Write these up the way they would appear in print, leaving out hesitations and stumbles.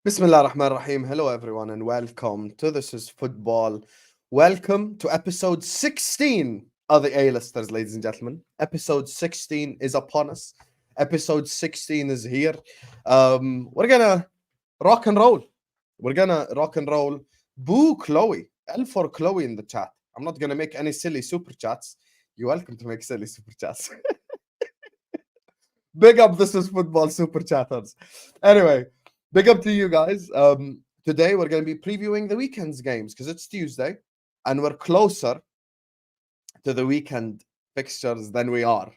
Bismillah ar-Rahman ar-Rahim. Hello, everyone, and welcome to This is Football. Welcome to episode 16 of the A-Listers, ladies and gentlemen. Episode 16 is upon us. Episode 16 is here. We're gonna rock and roll. Boo Chloe. L for Chloe in the chat. I'm not gonna make any silly super chats. You're welcome to make silly super chats. Big up This is Football super chatters. Anyway. Big up to you guys. Today we're going to be previewing the weekend's games because it's Tuesday and we're closer to the weekend fixtures than we are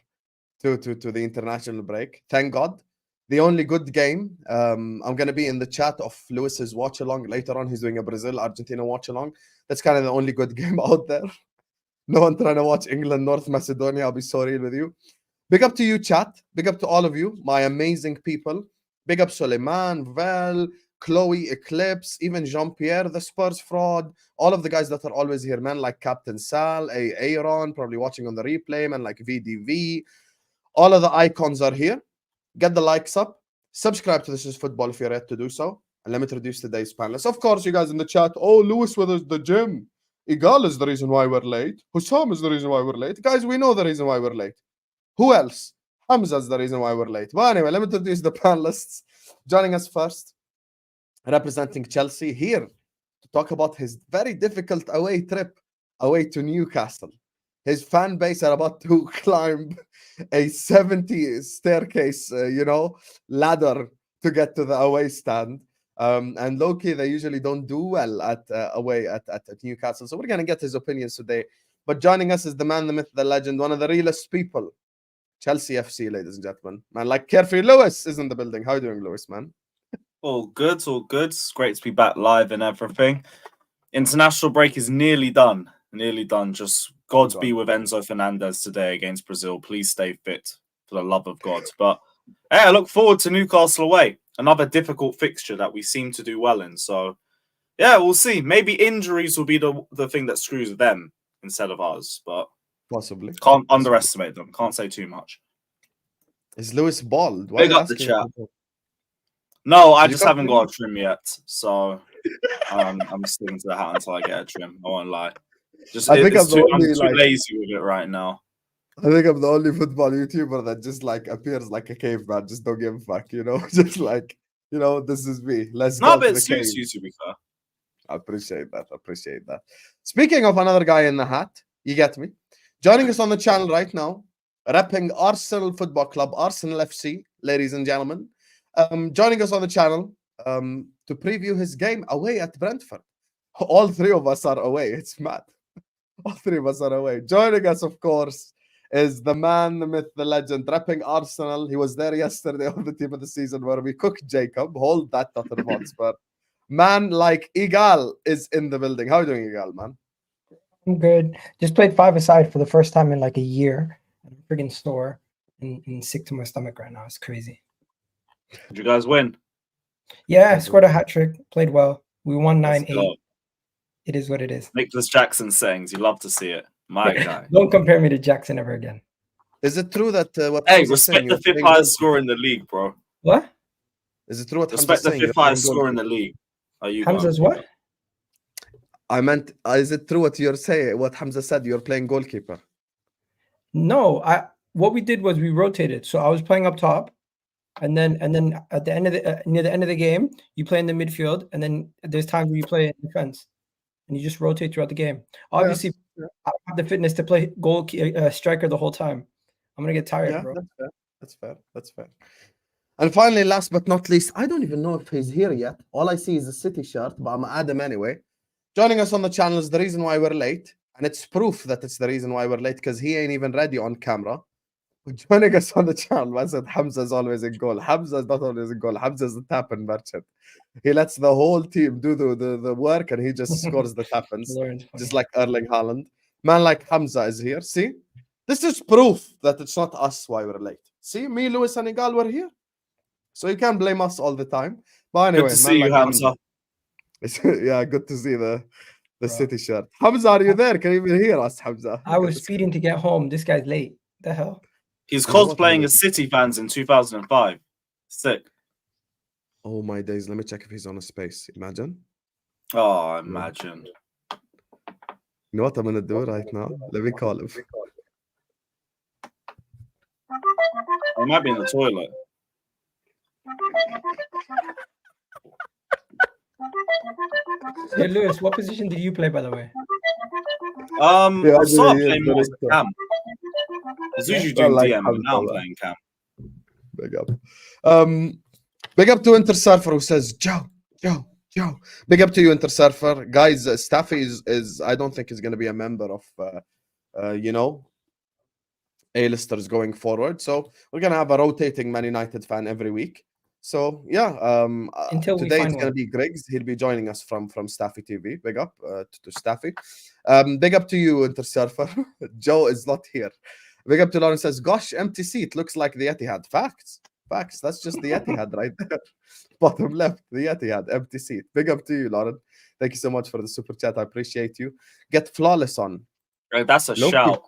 to the international break. Thank God. The only good game, I'm going to be in the chat of Lewis's watch along. Later on, he's doing a Brazil-Argentina watch along. That's kind of the only good game out there. No one trying to watch England, North Macedonia. I'll be so real with you. Big up to you, chat. Big up to all of you, my amazing people. Big up Suleiman, Val, Chloe, Eclipse, even Jean-Pierre, the Spurs fraud, all of the guys that are always here, man, like Captain Sal, Aaron, probably watching on the replay, man, like VDV. All of the icons are here. Get the likes up. Subscribe to This is Football if you're yet to do so. And let me introduce today's panelists. Of course, you guys in the chat, oh, Lewis with the gym. Egal is the reason why we're late. Hussam is the reason why we're late. Guys, we know the reason why we're late. Who else? Hamza is the reason why we're late. But anyway, let me introduce the panelists. Joining us first, representing Chelsea, here to talk about his very difficult away trip away to Newcastle. His fan base are about to climb a 70 staircase, ladder to get to the away stand. And low-key, they usually don't do well at away at Newcastle. So we're going to get his opinions today. But joining us is the man, the myth, the legend, one of the realest people. Chelsea FC, ladies and gentlemen. Man, like Carefree Lewis is in the building. How are you doing, Lewis, man? All good, all good. It's great to be back live and everything. International break is nearly done. Just God be with Enzo Fernandez today against Brazil. Please stay fit, for the love of God. But hey, I look forward to Newcastle away. Another difficult fixture that we seem to do well in. So yeah, we'll see. Maybe injuries will be the thing that screws them instead of us. But possibly. Can't underestimate them. Can't say too much. Is Lewis bald? Why got the chat? No, I just haven't got a trim yet. So I'm sticking to the hat until I get a trim. I won't lie. I'm too lazy with it right now. I think I'm the only football YouTuber that just like appears like a caveman. Just don't give a fuck, Just like, this is me. Let's go. No, but it suits you, to be fair. I appreciate that. Speaking of another guy in the hat, you get me? Joining us on the channel right now, repping Arsenal Football Club, Arsenal FC, ladies and gentlemen. Joining us on the channel to preview his game away at Brentford. All three of us are away. It's mad. All three of us are away. Joining us, of course, is the man, the myth, the legend, repping Arsenal. He was there yesterday on the team of the season where we cooked Jacob. Hold that Tottenham Hotspur. Man like Egal is in the building. How are you doing, Egal, man? I'm good. Just played five-a-side for the first time in like a year. I'm friggin' sore and sick to my stomach right now. It's crazy. Did you guys win? Yeah, scored a hat trick. Played well. We won 9-8. It is what it is. Nicholas Jackson sayings. You love to see it. My guy. Don't compare me to Jackson ever again. Is it true that respect the fifth highest score in the league, bro? What? Is it true what respect the fifth highest score in the league? Are you Hamza's what? I meant, is it true what you're saying? What Hamza said? You're playing goalkeeper. No, what we did was we rotated. So I was playing up top, and then at the end of near the end of the game, you play in the midfield, and then there's times where you play in defense, and you just rotate throughout the game. Obviously, I don't have the fitness to play striker the whole time. I'm gonna get tired, bro. That's fair. And finally, last but not least, I don't even know if he's here yet. All I see is a City shirt, but I'm gonna add him anyway. Joining us on the channel is the reason why we're late, and it's proof that it's the reason why we're late because he ain't even ready on camera. Joining us on the channel, I said Hamza is always in goal. Hamza is not always in goal. Hamza is the tap-in merchant. He lets the whole team do the work, and he just scores the tap-ins, just like Erling Haaland. Man like Hamza is here. See? This is proof that it's not us why we're late. See? Me, Lewis, and Egal were here. So you can't blame us all the time. But anyway, good to see you, Hamza. Yeah, good to see the City shirt. Hamza, are you there? Can you even hear us, Hamza? I was speeding to get home. This guy's late. The hell? He's cosplaying as City fans in 2005. Sick. Oh my days. Let me check if he's on a space. Imagine. Oh, imagine. You know what I'm gonna do right now? Let me call him. He might be in the toilet. Hey, Lewis, what position did you play, by the way? Yeah, I've started yeah, playing more as a cam. I was usually I doing like DM, but Hamza, now I'm man. playing cam. Big up. Big up to Inter Surfer who says, Joe. Big up to you, Inter Surfer. Guys, Staffy is I don't think is going to be a member of, Alisters going forward. So we're going to have a rotating Man United fan every week. So, yeah, Until we today find it's going one. to be Griggs. He'll be joining us from Staffy TV. Big up to Staffy. Big up to you, Inter Surfer. Joe is not here. Big up to Lauren says, gosh, empty seat. Looks like the Etihad. Facts. That's just the Etihad right there. Bottom left, the Etihad, empty seat. Big up to you, Lauren. Thank you so much for the super chat. I appreciate you. Get Flawless on. Right, that's a Low-key. shout.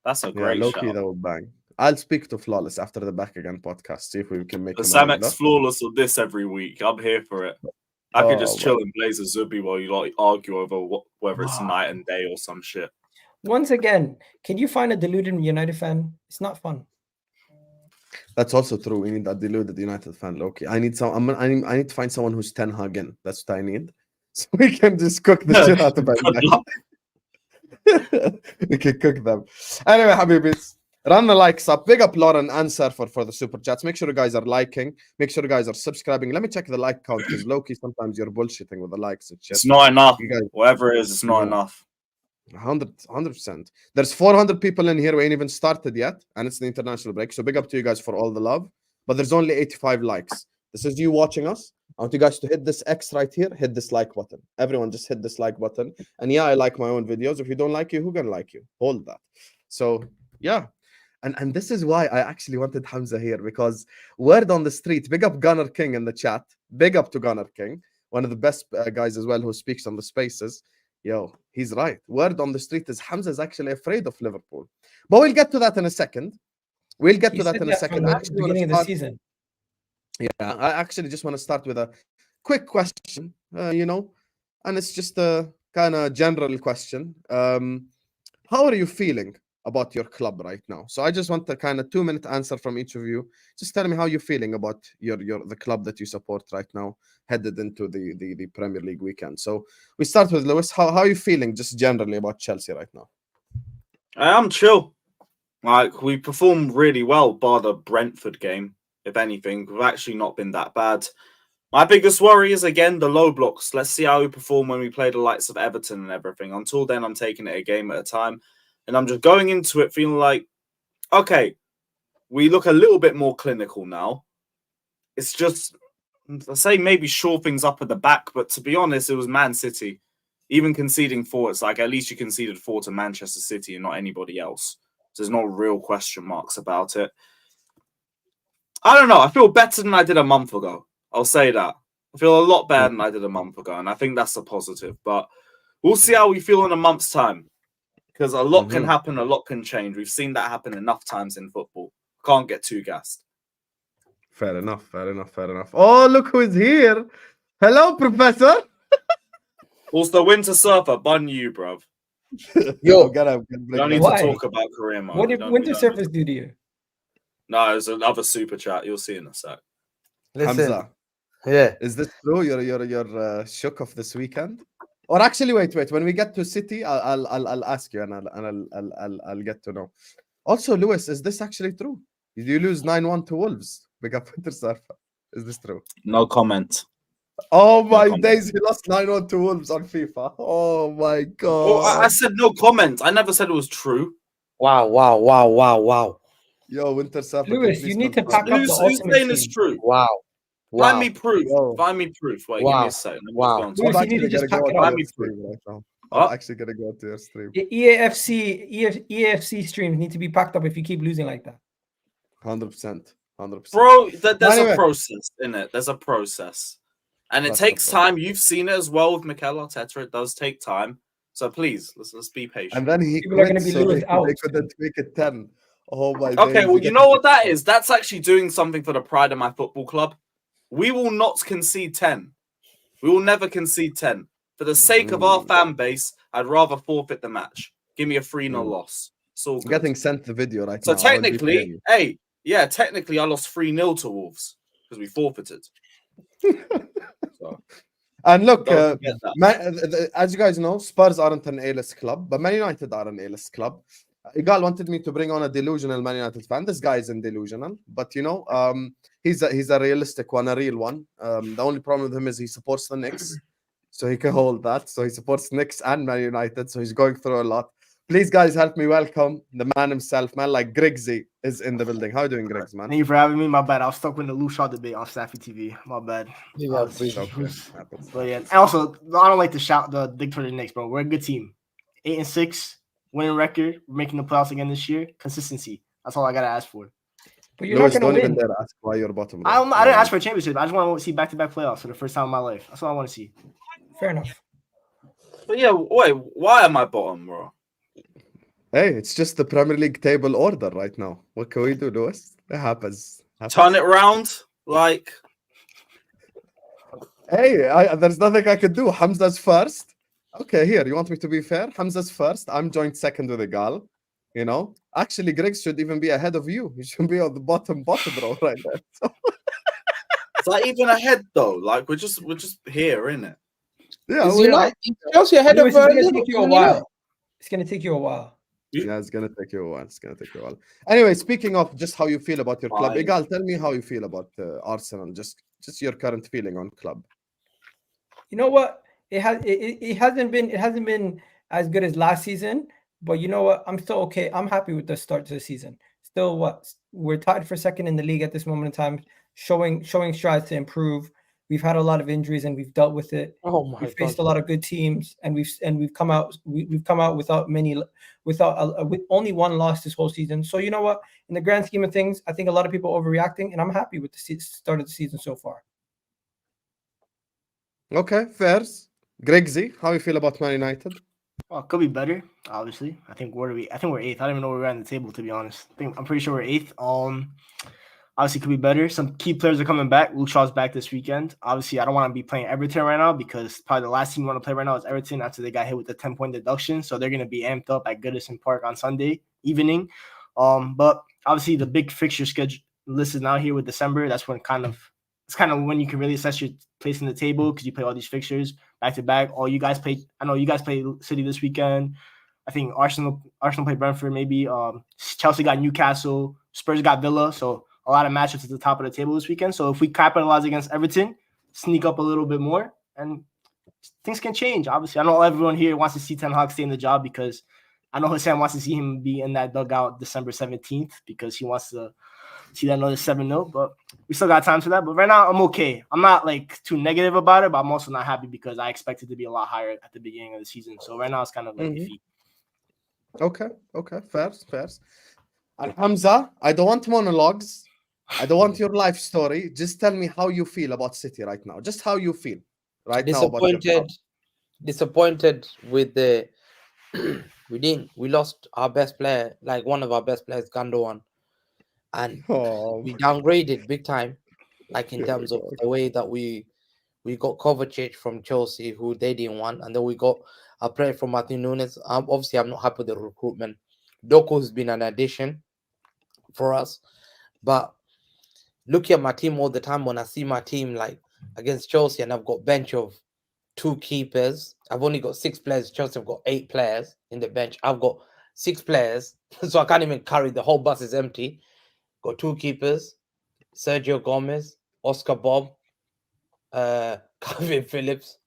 That's a Yeah, great low-key, shout. that will bang. I'll speak to Flawless after the Back Again podcast. See if we can make The him a regular. Samex flawless of this every week. I'm here for it. I could just chill and blaze a Zubi while you like argue over whether it's night and day or some shit. Once again, can you find a deluded United fan? It's not fun. That's also true. We need that deluded United fan, Loki. I need I need to find someone who's 10 hugging. That's what I need. So we can just cook the shit out of them. We can cook them. Anyway, Habibis, run the likes up. Big up Lauren and Surfer for the super chats. Make sure you guys are liking. Make sure you guys are subscribing. Let me check the like count because Loki, sometimes you're bullshitting with the likes and shit. It's not enough. You guys, Whatever it is, it's not Yeah. enough. 100%. There's 400 people in here. We ain't even started yet, and it's the international break. So big up to you guys for all the love. But there's only 85 likes. This is you watching us. I want you guys to hit this X right here. Hit this like button. Everyone just hit this like button. And yeah, I like my own videos. If you don't like you, who gonna like you? Hold that. So yeah. And this is why I actually wanted Hamza here, because word on the street, big up Gunner King in the chat. Big up to Gunner King, one of the best guys as well who speaks on the spaces. Yo, he's right. Word on the street is Hamza is actually afraid of Liverpool. But we'll get to that in a second. We'll get to that in a second. From the Actually, beginning of the season. Yeah, I actually just want to start with a quick question, and it's just a kind of general question. How are you feeling about your club right now? So I just want a kind of 2-minute answer from each of you. Just tell me how you're feeling about the club that you support right now, headed into the Premier League weekend. So we start with Lewis. How are you feeling just generally about Chelsea right now? I am chill. Like, we performed really well, bar the Brentford game. If anything, we've actually not been that bad. My biggest worry is, again, the low blocks. Let's see how we perform when we play the likes of Everton and everything. Until then, I'm taking it a game at a time. And I'm just going into it feeling like, okay, we look a little bit more clinical now. It's just, I say maybe shore things up at the back, but to be honest, it was Man City. Even conceding 4, it's like at least you conceded 4 to Manchester City and not anybody else. So there's no real question marks about it. I don't know. I feel better than I did a month ago. I'll say that. I feel a lot better than I did a month ago, and I think that's a positive. But we'll see how we feel in a month's time, because a lot can happen, a lot can change. We've seen that happen enough times in football. Can't get too gassed. Fair enough. Oh, look who's here. Hello, Professor. Also, Winter Surfer, bun you, bruv. Yo, We don't need to talk about career mode. What did Winter Surfers do to you? No, there's another super chat. You'll see in a sec. Listen, Hamza, yeah. is this true? You're shook of this weekend? Or actually, wait. When we get to City, I'll ask you, and I'll get to know. Also, Lewis, is this actually true? Did you lose 9-1 to Wolves? Big up Winter Surfer. Is this true? No comment. Oh my days, he lost 9-1 to Wolves on FIFA. Oh my god. Oh, I said no comment. I never said it was true. Wow. Yo, Winter Surfer. Lewis, you need to pack up the Who's ultimate saying team. it's true? Wow. Find me proof. Yo. Find me proof. Wait, Wow. give me a second. Let me Wow. go on to Lewis, it. you need to just pack it up. to your stream right now. What? I'm actually gonna go to your stream. EAFC streams need to be packed up if you keep losing like that. 100%. Bro, there's Anyway. a process in it. There's a process. And it That's takes the problem. time. You've seen it as well with Mikel Arteta. It does take time. So please, let's be patient. And then he People are quit, gonna be so Lewis they out. couldn't make it 10. Oh my Okay, days, well, you know what that is? That's actually doing something for the pride of my football club. We will not concede 10. We will never concede 10. For the sake of our fan base, I'd rather forfeit the match. Give me a 3-0 loss. It's all I'm good. getting sent the video right So now. I will be technically, playing technically I lost 3-0 to Wolves because we forfeited. So, and look, don't forget that. as you guys know, Spurs aren't an A-list club, but Man United are an A-list club. Egal wanted me to bring on a delusional Man United fan. This guy isn't delusional, but you know, he's a realistic one, a real one. The only problem with him is he supports the Knicks, so he can hold that. So he supports Knicks and Man United, so he's going through a lot. Please, guys, help me welcome the man himself, man. Like Griggs is in the building. How you doing, Griggs, man? Thank you for having me. My bad. I was stuck with the Lou Shaw debate on Staffy TV. My bad. But yeah, and also I don't like the dig for the Knicks, bro. We're a good team. 8-6, winning record. We're making the playoffs again this year. Consistency. That's all I gotta ask for. But you're Lewis, not don't going to even win. dare ask why you're bottom. I didn't ask for a championship. I just want to see back-to-back playoffs for the first time in my life. That's all I want to see. Fair enough. But yeah, wait, why am I bottom, bro? Hey, it's just the Premier League table order right now. What can we do, Lewis? It happens. Turn it round, like. Hey, there's nothing I could do. Hamza's first. Okay, here, you want me to be fair? Hamza's first. I'm joint second with Egal. You know, actually, Greg should even be ahead of you. You should be on the bottom row right there. So, Is that even ahead though? Like we're just here, innit? yeah, Is we are. Chelsea ahead Lewis, of it's going to take you a Liverpool, while. It's going to take you a while. Yeah, it's gonna take you a while. It's gonna take you a while. Anyway, speaking of just how you feel about your club, Fine. Egal, tell me how you feel about Arsenal. Just your current feeling on club. You know what? It hasn't been as good as last season, but you know what? I'm still okay. I'm happy with the start to the season. Still, we're tied for second in the league at this moment in time, showing strides to improve. We've had a lot of injuries and we've dealt with it. Oh my We've faced God. a lot of good teams, and we've come out with only one loss this whole season. So you know what? In the grand scheme of things, I think a lot of people are overreacting, and I'm happy with the start of the season so far. Okay, fairs. Griggsy, how you feel about Man United? Well, it could be better, obviously. I think we're 8th. I don't even know where we're at in the table, to be honest. I'm pretty sure we're 8th. Obviously, could be better. Some key players are coming back. Luke Shaw's back this weekend. Obviously, I don't want to be playing Everton right now because probably the last team we want to play right now is Everton after they got hit with the 10-point deduction. So they're going to be amped up at Goodison Park on Sunday evening. But obviously, the big fixture schedule list is now here with December. That's when it's kind of when you can really assess your place in the table because you play all these fixtures back to back. I know you guys play City this weekend. I think Arsenal played Brentford maybe. Chelsea got Newcastle. Spurs got Villa. So a lot of matchups at the top of the table this weekend. So if we capitalize against Everton, sneak up a little bit more, and things can change. Obviously, I know everyone here wants to see Ten Hag stay in the job because I know Hassan wants to see him be in that dugout December 17th because he wants to see that another 7-0. But we still got time for that. But right now, I'm okay. I'm not like too negative about it, but I'm also not happy because I expected to be a lot higher at the beginning of the season. So right now, it's kind of like iffy. Okay, fairs. And Hamza, I don't want monologues. I don't want your life story. Just tell me how you feel about City right now. Just how you feel right now about your club. Disappointed with the we lost our best player, like one of our best players, Gundogan, and we downgraded big time, like in terms of the way that we got Kovacic from Chelsea, who they didn't want, and then we got a player from Martin Nunes. Obviously, I'm not happy with the recruitment. Doku's been an addition for us, but looking at my team all the time, when I see my team like against Chelsea and I've got bench of 2 keepers, I've only got 6 players. Chelsea have got 8 players in the bench. I've got 6 players, so I can't even carry. The whole bus is empty. Got 2 keepers, Sergio Gomez, Oscar Bob, Calvin Phillips,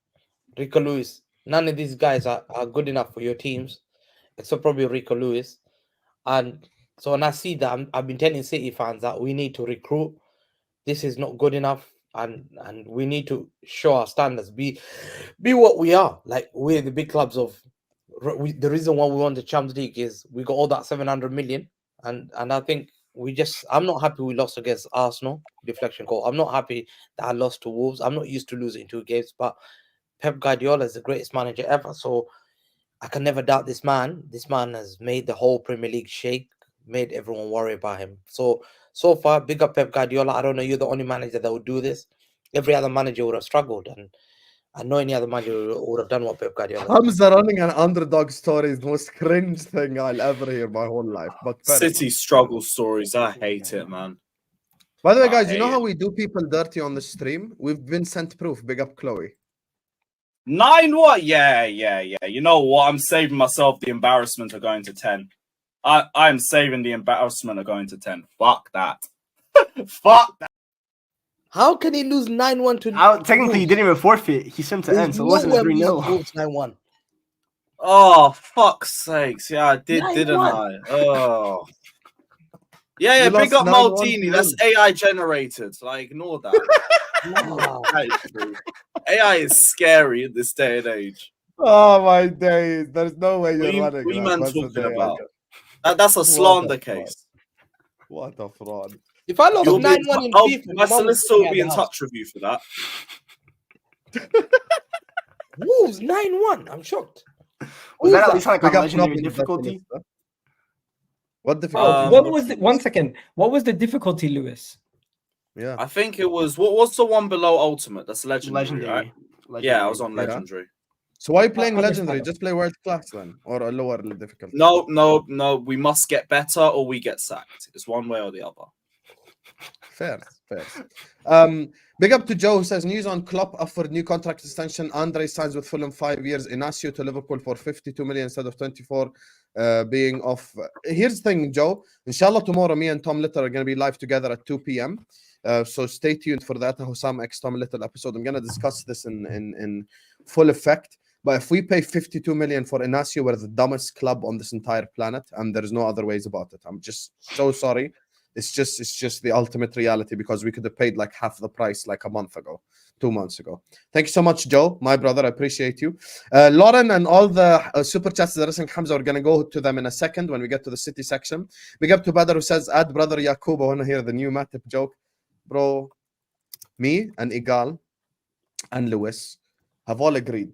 Rico Lewis. None of these guys are good enough for your teams, except probably Rico Lewis. And so when I see that, I've been telling City fans that we need to recruit. This is not good enough, and we need to show our standards. Be what we are. Like we're the big clubs of. The reason why we won the Champions League is we got all that 700 million, and I think I'm not happy we lost against Arsenal. Deflection goal. I'm not happy that I lost to Wolves. I'm not used to losing 2 games, but Pep Guardiola is the greatest manager ever, so I can never doubt this man. This man has made the whole Premier League shake, made everyone worry about him. So far, big up Pep Guardiola. I don't know, you're the only manager that would do this. every other manager would have struggled, and no any other manager would have done what Pep Guardiola did. Hamza running an underdog story is the most cringe thing I'll ever hear my whole life. But fair City enough. struggle stories. I hate it, man. By the way, I guys, you know hate how it. we do people dirty on the stream? We've been sent proof. Big up, Chloe. 9 what? Yeah. You know what? I'm saving myself the embarrassment of going to 10. I'm saving the embarrassment of going to 10. Fuck that. Fuck that. How can he lose 9-1 to? Technically, he didn't even forfeit. He sent to end, so it wasn't 3-0. 9-1. Oh, fuck's sakes. Yeah, I did, 9-1. didn't I? Oh. Yeah, You big lost up 9-1 Maldini. That's AI generated. Like, ignore that. Nah. That is true. AI is scary in this day and age. Oh my days! There's no way you're running. What are you that. man That's the talking day I about? get. That's a slander What a fraud. case. What a fraud! If I lost You'll be 9-1 in in oh, FIFA, my Mom would solicitor kick me will out be the in house. touch with you for that. Wolves 9-1. I'm shocked. Was that at least Big like a up legendary Klopp, difficulty? What difficulty? Um, What was the 1 second? What was the difficulty, Lewis? Yeah. I think it was what's the one below ultimate? That's legendary, right? Yeah, I was on Yeah. legendary. So why are you playing Understandable. legendary? Just play world class then, or a lower difficulty. No. We must get better or we get sacked. It's one way or the other. Fair. Big up to Joe who says news on Klopp offered new contract extension. Andre signs with Fulham 5 years. Inacio to Liverpool for 52 million instead of 24. Being off. Here's the thing, Joe. Inshallah, tomorrow me and Tom Little are going to be live together at 2 p.m. So stay tuned for that Hussam X Tom Little episode. I'm going to discuss this in full effect. But if we pay 52 million for Inacio, we're the dumbest club on this entire planet, and there's no other ways about it. I'm just so sorry. It's just the ultimate reality because we could have paid like half the price like a month ago, 2 months ago. Thank you so much, Joe, my brother. I appreciate you. Lauren and all the super chats that are listening, Hamza, we're going to go to them in a second when we get to the city section. Big up to Badr who says, add brother Yaqub. I want to hear the new Matip joke. Bro, me and Egal and Lewis have all agreed.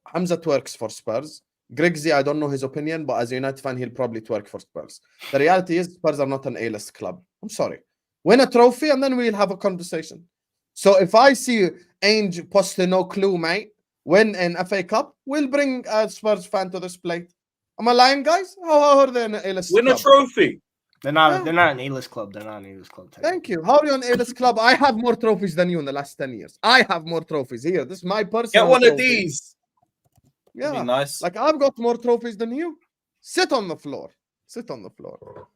Hamza twerks for Spurs. Griggs, I don't know his opinion, but as a United fan, he'll probably twerk for Spurs. The reality is Spurs are not an A-list club. I'm sorry. Win a trophy and then we'll have a conversation. So if I see Ainge post no clue, mate, win an FA Cup, we'll bring a Spurs fan to this plate. Am I lying, guys? How are they an A-list Win club? a trophy. They're not. Yeah. They're not an A-list club. They're not an A-list club. Thank you. How are you an A-list club? I have more trophies than you in the last 10 years. I have more trophies. Here, this is my personal Get one of trophy. these. Yeah, Be nice. like I've got more trophies than you. Sit on the floor. Sit on the floor.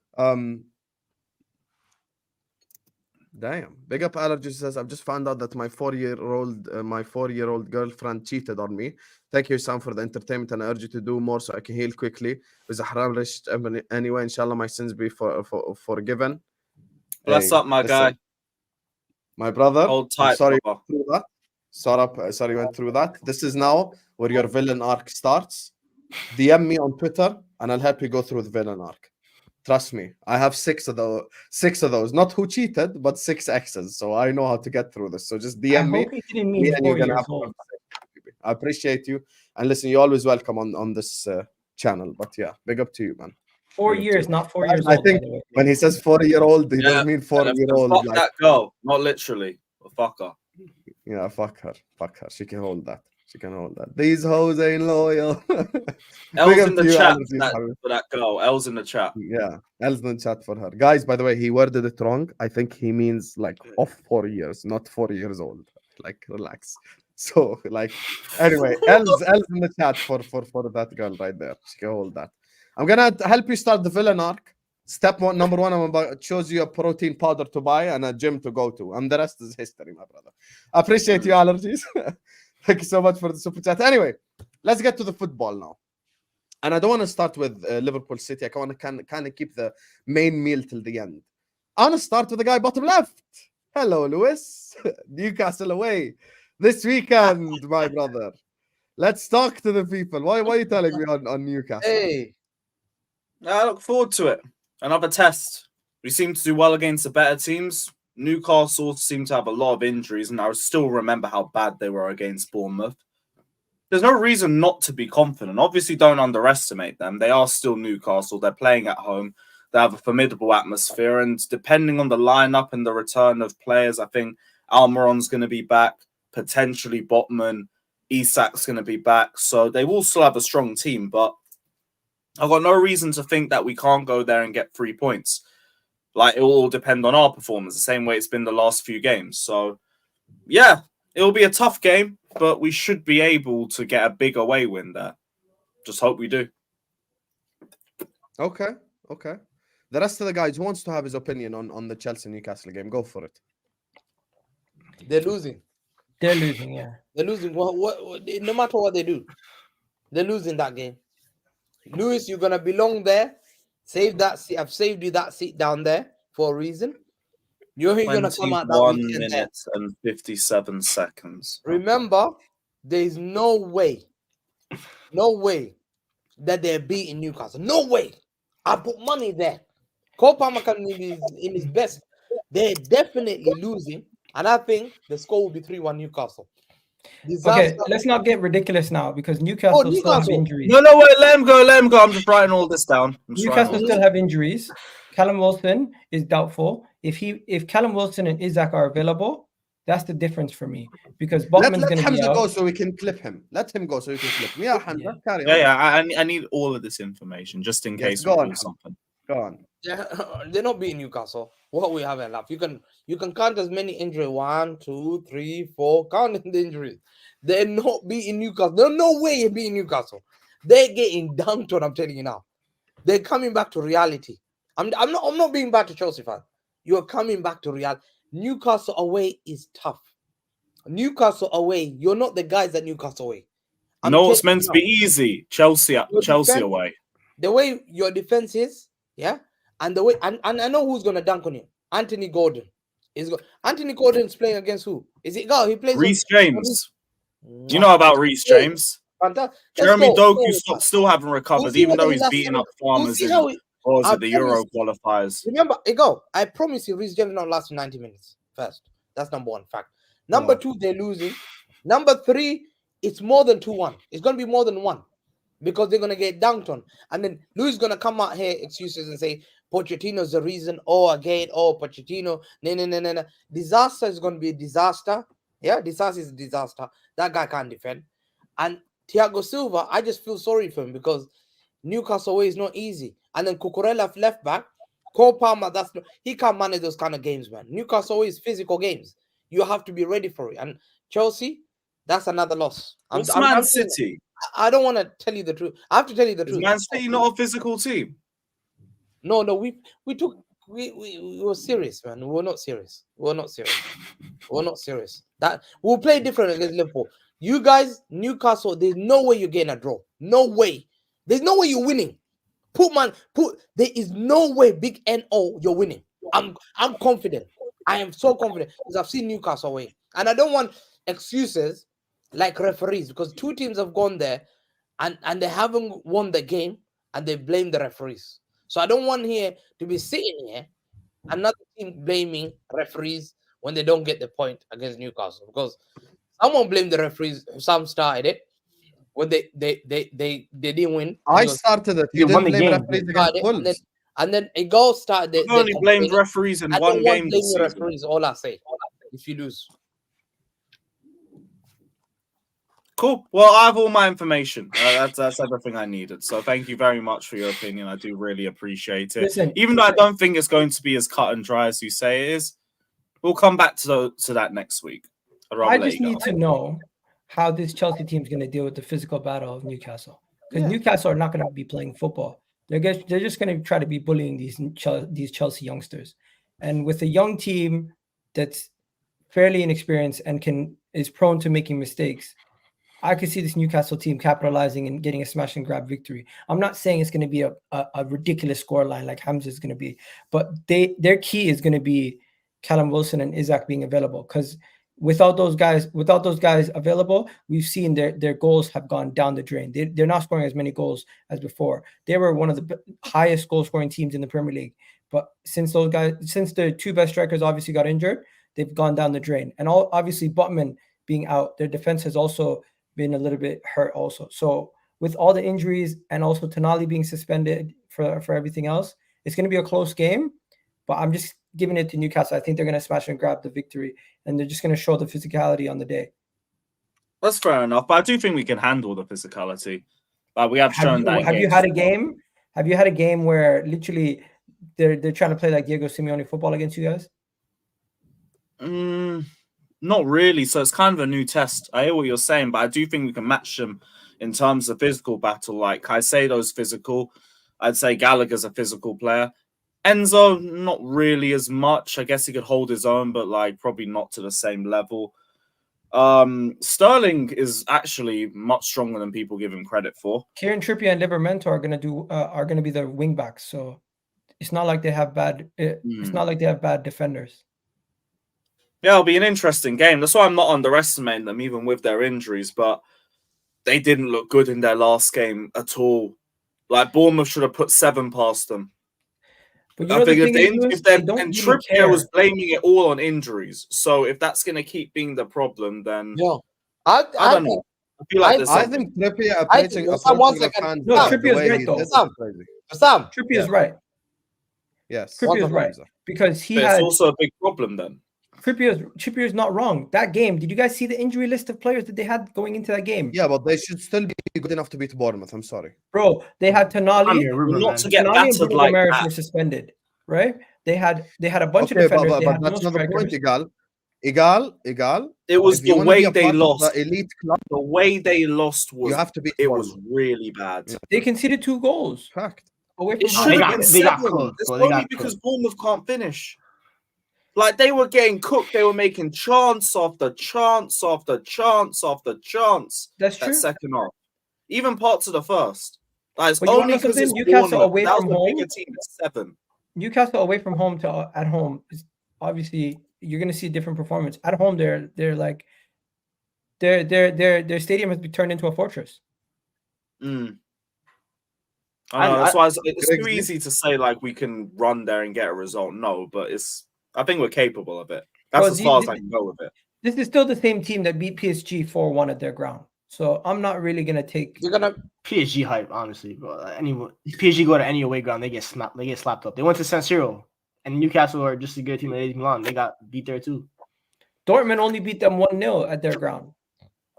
Damn. Big up Allergy says I've just found out that my 4-year-old girlfriend cheated on me. Thank you, Sam, for the entertainment, and I urge you to do more so I can heal quickly. With Zahran Rish anyway, inshallah, my sins be forgiven. Bless up, my guy. My brother. Hold tight, I'm sorry brother. through that. Sorry, went through that. This is now where your villain arc starts. DM me on Twitter, and I'll help you go through the villain arc. Trust me, I have 6 of those. Not who cheated, but 6 exes. So I know how to get through this. So just DM me. I hope he didn't Me mean and 4 you're gonna years have a old. conversation. I appreciate you. And listen, you're always welcome on this channel. But yeah, big up to you, man. 4 Big up to years, you. not 4 years I old. think by the way. when he says 4-year-old, he Yeah, doesn't mean And 4-year-old. fuck Like, that girl. Not literally. But fuck her. yeah, fuck her. She can hold that. These hoes ain't loyal. L's up in the to you, chat Allergies, for that girl. L's in the chat. Yeah, L's in the chat for her. Guys, by the way, he worded it wrong. I think he means like off 4 years, not 4 years old. Like, relax. So, like, anyway, L's in the chat for that girl right there. She can hold that. I'm gonna help you start the villain arc. Step number 1, I'm about to choose you a protein powder to buy and a gym to go to, and the rest is history, my brother. I appreciate you, Allergies. Thank you so much for the super chat. Anyway, let's get to the football now. And I don't want to start with Liverpool City. I want to kind of keep the main meal till the end. I want to start with the guy bottom left. Hello, Lewis. Newcastle away this weekend, my brother. Let's talk to the people. Why are you telling me on Newcastle? Hey, I look forward to it. Another test. We seem to do well against the better teams. Newcastle seem to have a lot of injuries, and I still remember how bad they were against Bournemouth. There's no reason not to be confident. Obviously, don't underestimate them. They are still Newcastle. They're playing at home. They have a formidable atmosphere, and depending on the lineup and the return of players, I think Almiron's going to be back. Potentially Botman. Isak's going to be back. So they will still have a strong team, but I've got no reason to think that we can't go there and get 3 points. Like, it will all depend on our performance, the same way it's been the last few games. So, yeah, it will be a tough game, but we should be able to get a big away win there. Just hope we do. Okay. The rest of the guys who wants to have his opinion on the Chelsea-Newcastle game, go for it. They're losing. They're losing, yeah. They're losing. What, no matter what they do, they're losing that game. Lewis, you're gonna belong there. Save that seat. I've saved you that seat down there for a reason. You're gonna come out that 21 weekend minutes there. and 57 seconds. Remember, there is no way that they're beating Newcastle. No way. I put money there. Cole Palmer can in his best. They're definitely losing, and I think the score will be 3-1 Newcastle. Okay, let's not get ridiculous now because Newcastle still have injuries. No, wait, let him go. I'm just writing all this down. Newcastle still have injuries. Callum Wilson is doubtful. If Callum Wilson and Isak are available, that's the difference for me because Botman's Let going to be Hamza out. go so we can clip him. Let him go so we can clip him. Yeah, Hamza, carry on. Yeah, I need all of this information just in case we do something. Go on. Yeah, they're not beating Newcastle. What we haven't left. You can count as many injuries. 1, 2, 3, 4. Counting the injuries. They're not beating Newcastle. There's no way you're beating Newcastle. They're getting dunked on. I'm telling you now. They're coming back to reality. I'm not being bad to Chelsea fan. You're coming back to reality. Newcastle away is tough. Newcastle away. You're not the guys at Newcastle away. No, it's meant to be easy. Chelsea away. The way your defense is, yeah, and the way and I know who's gonna dunk on you. Anthony Gordon Anthony Gordon's playing against who? Is it Egal? He plays Reece James. You know about Reece James. Fantastic. Jeremy Doku still haven't recovered, even though he's beating up Farmers in the Euro qualifiers. Remember, Egal, I promise you, Reece James not last 90 minutes. First, that's number one fact. Number two, they're losing. Number three, it's more than 2-1. It's going to be more than 1 because they're going to get dunked on. And then Luis is going to come out here, excuses, and say, Pochettino's the reason. Pochettino. No. Disaster is going to be a disaster. Yeah, disaster is a disaster. That guy can't defend. And Thiago Silva, I just feel sorry for him because Newcastle away is not easy. And then Cucurella left back. Cole Palmer, he can't manage those kind of games, man. Newcastle away is physical games. You have to be ready for it. And Chelsea, that's another loss. Man City? I don't want to tell you the truth. I have to tell you the truth. Man City not a physical team? No, we were serious, man. We were not serious. That we'll play different against Liverpool. You guys, Newcastle, there's no way you're getting a draw. No way. There's no way you're winning. There is no way, big NO, you're winning. I'm confident. I am so confident because I've seen Newcastle away. And I don't want excuses like referees because 2 teams have gone there and they haven't won the game and they blame the referees. So I don't want here to be sitting here, another team blaming referees when they don't get the point against Newcastle because someone blamed the referees. Some started it when they didn't win. I started it. You didn't blame referees against Wolves. And then Egal started. You only blamed referees in one game. Blame referees. All I say. If you lose. Cool. Well, I have all my information. That's everything I needed. So thank you very much for your opinion. I do really appreciate it. Even though I don't think it's going to be as cut and dry as you say it is, we'll come back to that next week. I just need to know how this Chelsea team is going to deal with the physical battle of Newcastle. Because Newcastle are not going to be playing football. They're just going to try to be bullying these Chelsea youngsters. And with a young team that's fairly inexperienced and is prone to making mistakes, I could see this Newcastle team capitalizing and getting a smash and grab victory. I'm not saying it's going to be a ridiculous scoreline like Hamza is going to be, but their key is going to be Callum Wilson and Isak being available. Because without those guys available, we've seen their goals have gone down the drain. They're not scoring as many goals as before. They were one of the highest goal scoring teams in the Premier League, but since the 2 best strikers obviously got injured, they've gone down the drain. And obviously Botman being out, their defense has also been a little bit hurt also. So with all the injuries and also Tonali being suspended for everything else, it's going to be a close game. But giving it to Newcastle. I think they're going to smash and grab the victory, and they're just going to show the physicality on the day. That's fair enough, but I do think we can handle the physicality. We have shown that. Have you had a game? Have you had a game where literally they're trying to play like Diego Simeone football against you guys? Not really. So it's kind of a new test. I hear what you're saying, but I do think we can match them in terms of physical battle. Like Caicedo's physical. I'd say Gallagher's a physical player. Enzo, not really as much. I guess he could hold his own, but like probably not to the same level. Sterling is actually much stronger than people give him credit for. Kieran Trippier and Livramento are gonna be the wing backs, so it's not like they have bad. It's not like they have bad defenders. Yeah, it'll be an interesting game. That's why I'm not underestimating them, even with their injuries. But they didn't look good in their last game at all. Like Bournemouth should have put 7 past them. But you know and Trippier was blaming it all on injuries. So if that's going to keep being the problem, then I don't know. I feel like I think Trippier approaching No, Trippier's right though. Sam. Trippier's right. Yes, Trippier's right because it's also a big problem then. Trippier's not wrong. That game, did you guys see the injury list of players that they had going into that game? Yeah, but they should still be good enough to beat Bournemouth. I'm sorry, bro. They had Tonali. Not to get Tonali and battered Bruno like Gomes that. were suspended, right? They had a bunch of defenders. But that's not the point, Egal. It was the way they lost. The elite club. The way they lost was You have to beat it Bournemouth. was really bad. Yeah. They conceded 2 goals. Fact. Away It from should home. have been they got 7. cooked, It's bro. They only got because cooked. Bournemouth can't finish. Like they were getting cooked. They were making chance after chance after chance after chance. That's true. That second half, even parts of the first. Like it's But you wanna only know because it's something? Newcastle Bournemouth. away That was from a home? bigger team at 7. Newcastle away from home to at home is obviously you're going to see a different performance. At home, they're like their stadium has been turned into a fortress. I know, that's why it's too easy to say like we can run there and get a result. No, but I think we're capable of it. That's as far as I can go with it. This is still the same team that beat PSG 4-1 at their ground. So I'm not really gonna take. You're gonna PSG hype, honestly, bro. PSG go to any away ground, they get slapped up. They went to San Siro, and Newcastle are just as good a team as AC Milan. They got beat there too. Dortmund only beat them 1-0 at their ground.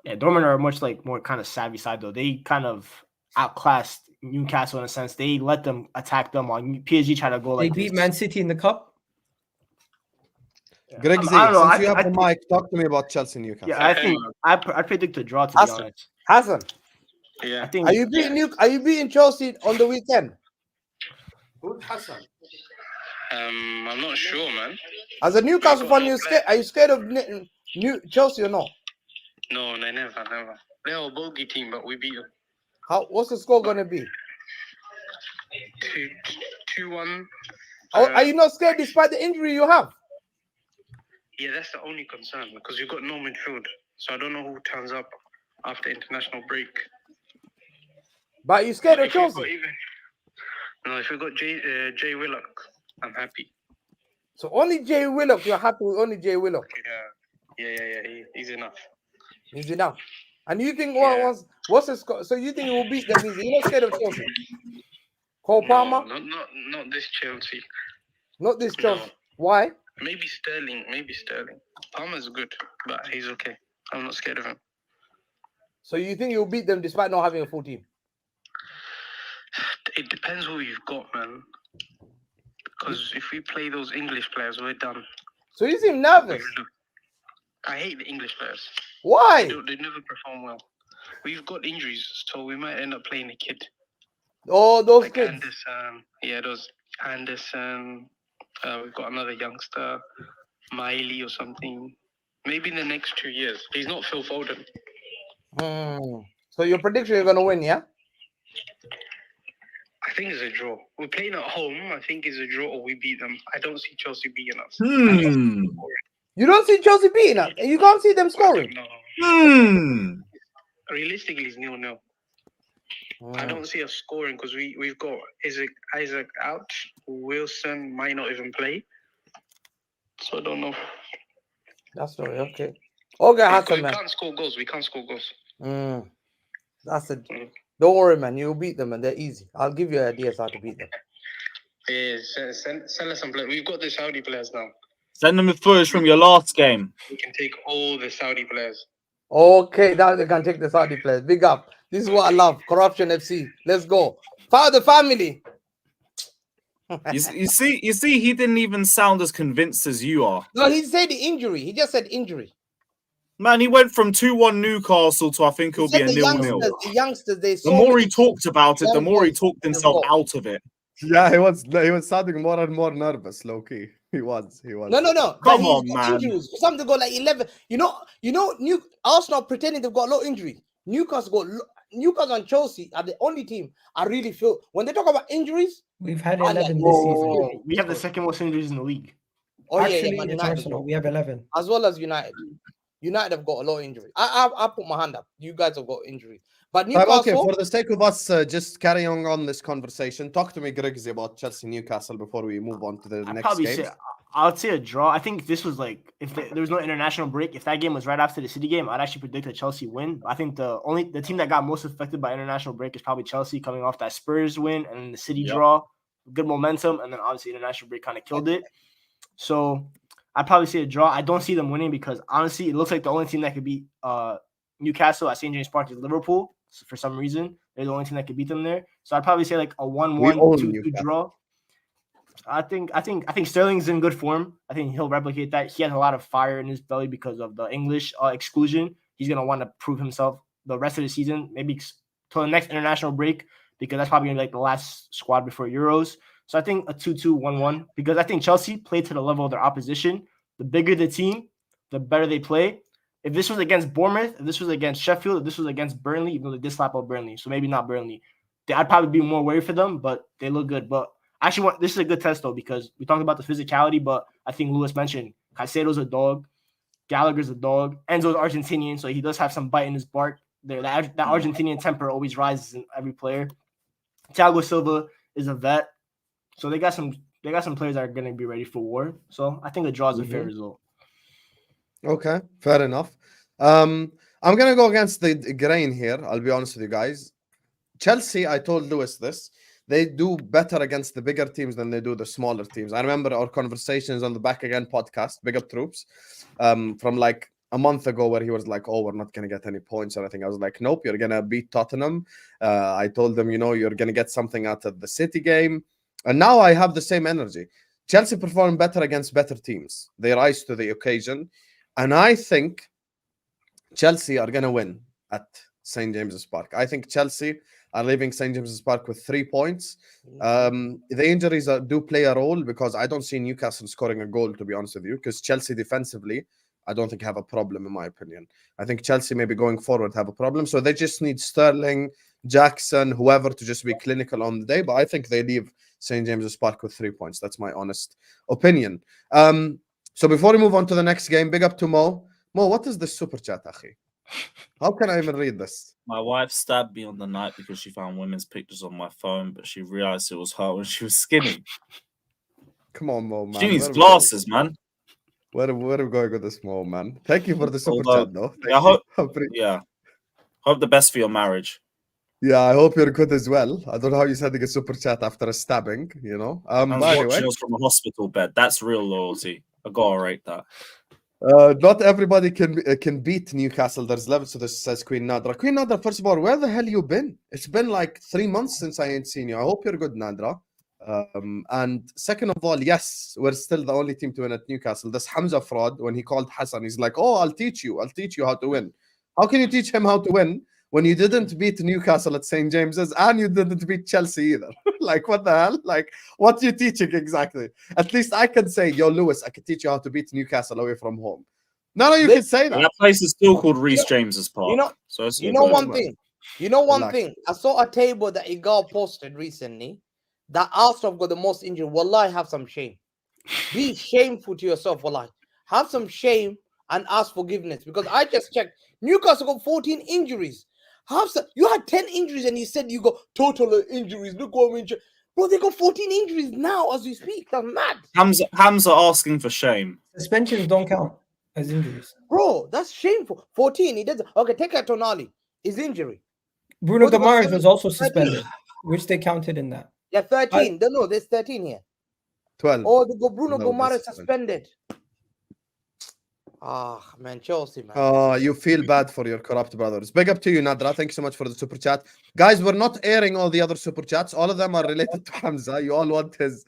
Yeah, Dortmund are much like more kind of savvy side though. They kind of outclassed Newcastle in a sense. They let them attack them on PSG. Try to go They like beat this. Man City in the cup. Griggs, I don't know. since you have I the think- mic, talk to me about Chelsea Newcastle. Yeah, I think I predict a draw. To be honest, Hassan. I think Are you beating Chelsea on the weekend? Who's Hassan? I'm not sure, man. As a Newcastle fan, are you scared of New Chelsea or not? No, never. They're a bogey team, but we beat them. What's the score gonna be? 2-1. Are you not scared despite the injury you have? Yeah, that's the only concern because we've got no midfield. So I don't know who turns up after international break. But are you scared of If we've got Chelsea? if we got Jay Willock, I'm happy. So only Jay Willock, you're happy with only Jay Willock. Yeah. He's enough. He's enough. And you think what's the score? So you think he will beat them easy? You're not scared of Chelsea? Cole Palmer? No, not this Chelsea. Not this Chelsea. No. Why? Maybe Sterling. Palmer's good, but he's okay. I'm not scared of him. So you think you'll beat them despite not having a full team? It depends who you've got, man. Because if we play those English players, we're done. So you seem nervous. I hate the English players. Why? They never perform well. We've got injuries, so we might end up playing a kid. Oh, those Like kids. Anderson. Those Anderson. We've got another youngster, Miley or something. Maybe in the next 2 years. He's not Phil Foden. So your prediction, you're gonna win, yeah? I think it's a draw. We're playing at home. I think it's a draw or we beat them. I don't see Chelsea beating us. You don't see Chelsea beating us, and you can't see them scoring. No. Realistically, it's 0-0. I don't see us scoring because we've got Isaac out. Wilson might not even play. So I don't know. That's not okay. Okay, Hassan, We man. can't score goals. That's it. Don't worry, man. You'll beat them, and they're easy. I'll give you ideas how to beat them. Yeah, send us some players. We've got the Saudi players now. Send them the footage from your last game. We can take all the Saudi players. Okay, now they can take the Saudi players. Big up. This is what I love. Corruption FC. Let's go. Father family. You see, he didn't even sound as convinced as you are. No, he said injury. He just said injury. Man, he went from 2-1 Newcastle to I think it'll be a 0-0. The youngsters, they The more he talked about it, the more he talked himself out of it. Yeah, he was sounding more and more nervous, low key. He was. No. Come on, man. Injuries. Some to go like 11. You know, Arsenal pretending they've got low injury. Newcastle and Chelsea are the only team I really feel when they talk about injuries. We've had 11 this season. We have the second most injuries in the league. Oh, Actually, Man it's United, Arsenal. We have 11. as well as United. United have got a lot of injury. I put my hand up. You guys have got injury. But Newcastle... Okay, for the sake of us just carrying on this conversation, talk to me, Griggs, about Chelsea Newcastle before we move on to the next game. I'd say a draw. I think this was like if there was no international break. If that game was right after the City game, I'd actually predict a Chelsea win. I think the team that got most affected by international break is probably Chelsea, coming off that Spurs win and then the City draw, good momentum, and then obviously international break kind of killed it. So I'd probably say a draw. I don't see them winning because honestly, it looks like the only team that could beat Newcastle at St. James Park is Liverpool. So for some reason, they're the only team that could beat them there. So I'd probably say like a 1-1, 2-2 draw. I think Sterling's in good form. I think he'll replicate that. He has a lot of fire in his belly because of the English exclusion. He's gonna want to prove himself the rest of the season, maybe till the next international break, because that's probably gonna be like the last squad before Euros. So I think a 2-2, 1-1, because I think Chelsea played to the level of their opposition. The bigger the team, the better they play. If this was against Bournemouth, if this was against Sheffield, if this was against Burnley, even though they did slap out Burnley, so maybe not Burnley, I'd probably be more worried for them, but they look good. But actually, this is a good test, though, because we talked about the physicality, but I think Lewis mentioned Caicedo's a dog, Gallagher's a dog, Enzo's Argentinian, so he does have some bite in his bark. That Argentinian temper always rises in every player. Thiago Silva is a vet, so they got some players that are going to be ready for war. So I think a draw is a fair result. Okay, fair enough. I'm going to go against the grain here. I'll be honest with you guys. Chelsea, I told Lewis this. They do better against the bigger teams than they do the smaller teams. I remember our conversations on the Back Again podcast, Big Up Troops, from like a month ago, where he was like, oh, we're not going to get any points or anything. I was like, nope, you're going to beat Tottenham. I told them, you're going to get something out of the City game. And now I have the same energy. Chelsea perform better against better teams. They rise to the occasion. And I think Chelsea are going to win at St. James's Park. I think Chelsea are leaving St. James's Park with 3 points. The injuries do play a role, because I don't see Newcastle scoring a goal, to be honest with you, because Chelsea defensively, I don't think have a problem, in my opinion. I think Chelsea maybe going forward have a problem. So they just need Sterling, Jackson, whoever to just be clinical on the day. But I think they leave St. James's Park with 3 points. That's my honest opinion. So before we move on to the next game, big up to Mo. Mo, what is this super chat, Akhi? How can I even read this? My wife stabbed me on the night because she found women's pictures on my phone, but she realized it was her when she was skinny. Come on, Mo, man. She needs glasses, man. Where are we going with this, Mo, man? Thank you for the super chat, though. Hope the best for your marriage. Yeah, I hope you're good as well. I don't know how you're sending a super chat after a stabbing, By the way, from a hospital bed. That's real loyalty. I gotta rate that. Not everybody can beat Newcastle. There's levels to this, says Queen Nadra. Queen Nadra, first of all, where the hell you been? It's been like 3 months since I ain't seen you. I hope you're good, Nadra. And second of all, yes, we're still the only team to win at Newcastle. This Hamza fraud, when he called Hassan, he's like, oh, I'll teach you how to win. How can you teach him how to win when you didn't beat Newcastle at St. James's and you didn't beat Chelsea either? Like, what the hell? Like, what are you teaching exactly? At least I can say, yo, Lewis, I can teach you how to beat Newcastle away from home. No, you can say that. That place is still called Reece James's Park. One thing. I saw a table that Egal posted recently that Arsenal have got the most injured. Wallahi, have some shame. Be shameful to yourself, wallahi. Have some shame and ask forgiveness, because I just checked. Newcastle got 14 injuries. You had 10 injuries and you said you got total injuries. Look what I'm injured. Bro, they got 14 injuries now as we speak. That's mad. Hamza asking for shame. Suspensions don't count as injuries. Bro, that's shameful. 14, he doesn't. Okay, take out Tonali. His injury. Bruno Guimaraes was also suspended, which they counted in that. Yeah, 13. No, there's 13 here. 12. Oh, they go Bruno No, Gomara this is 12. suspended. Ah, man, Chelsea, man. Oh, you feel bad for your corrupt brothers. Big up to you, Nadra. Thank you so much for the super chat. Guys, we're not airing all the other super chats. All of them are related to Hamza. You all want his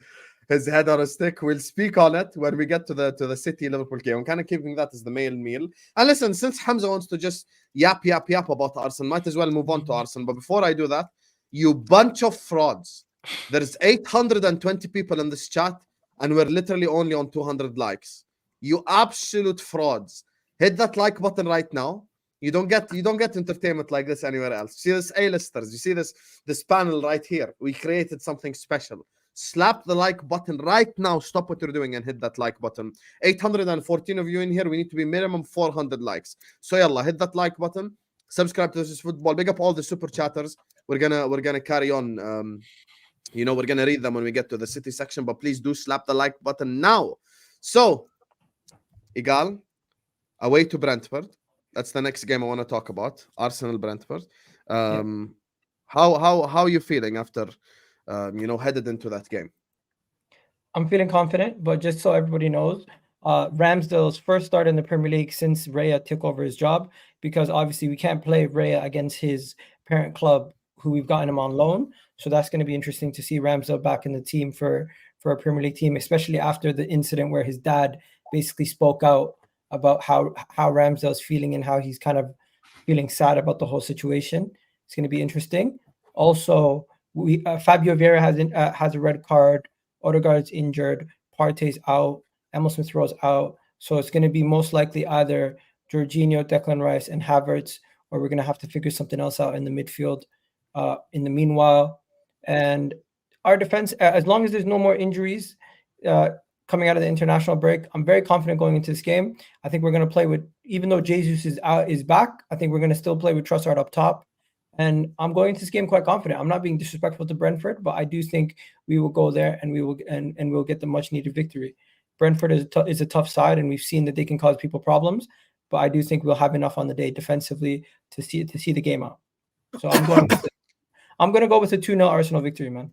head on a stick. We'll speak on it when we get to the City Liverpool game. I'm kind of keeping that as the main meal. And listen, since Hamza wants to just yap about Arsenal, might as well move on to Arsenal. But before I do that, you bunch of frauds. There's 820 people in this chat, and we're literally only on 200 likes. You absolute frauds. Hit that like button right now. You don't get entertainment like this anywhere else. See this A-listers. You see this panel right here. We created something special. Slap the like button right now. Stop what you're doing and hit that like button. 814 of you in here. We need to be minimum 400 likes. So yalla, hit that like button. Subscribe to This Is Football. Big up all the super chatters. We're gonna carry on. You know, we're gonna read them when we get to the City section. But please do slap the like button now. So, Egal, away to Brentford. That's the next game I want to talk about. Arsenal Brentford. How are you feeling after headed into that game? I'm feeling confident, but just so everybody knows, Ramsdale's first start in the Premier League since Raya took over his job, because obviously we can't play Raya against his parent club, who we've gotten him on loan. So that's going to be interesting to see Ramsdale back in the team for a Premier League team, especially after the incident where his dad basically spoke out about how Ramsdale's feeling and how he's kind of feeling sad about the whole situation. It's going to be interesting. Also, Fabio Vieira has a red card. Odegaard's injured. Partey's out. Emil Smith-Rowe's out. So it's going to be most likely either Jorginho, Declan Rice, and Havertz, or we're going to have to figure something else out in the midfield in the meanwhile. And our defense, as long as there's no more injuries coming out of the international break, I'm very confident going into this game. I think we're going to play with, even though Jesus is back, I think we're going to still play with Trossard up top. And I'm going into this game quite confident. I'm not being disrespectful to Brentford, but I do think we will go there and we will and we'll get the much needed victory. Brentford is a tough side, and we've seen that they can cause people problems. But I do think we'll have enough on the day defensively to see the game out. So I'm going to go with a 2-0 Arsenal victory, man.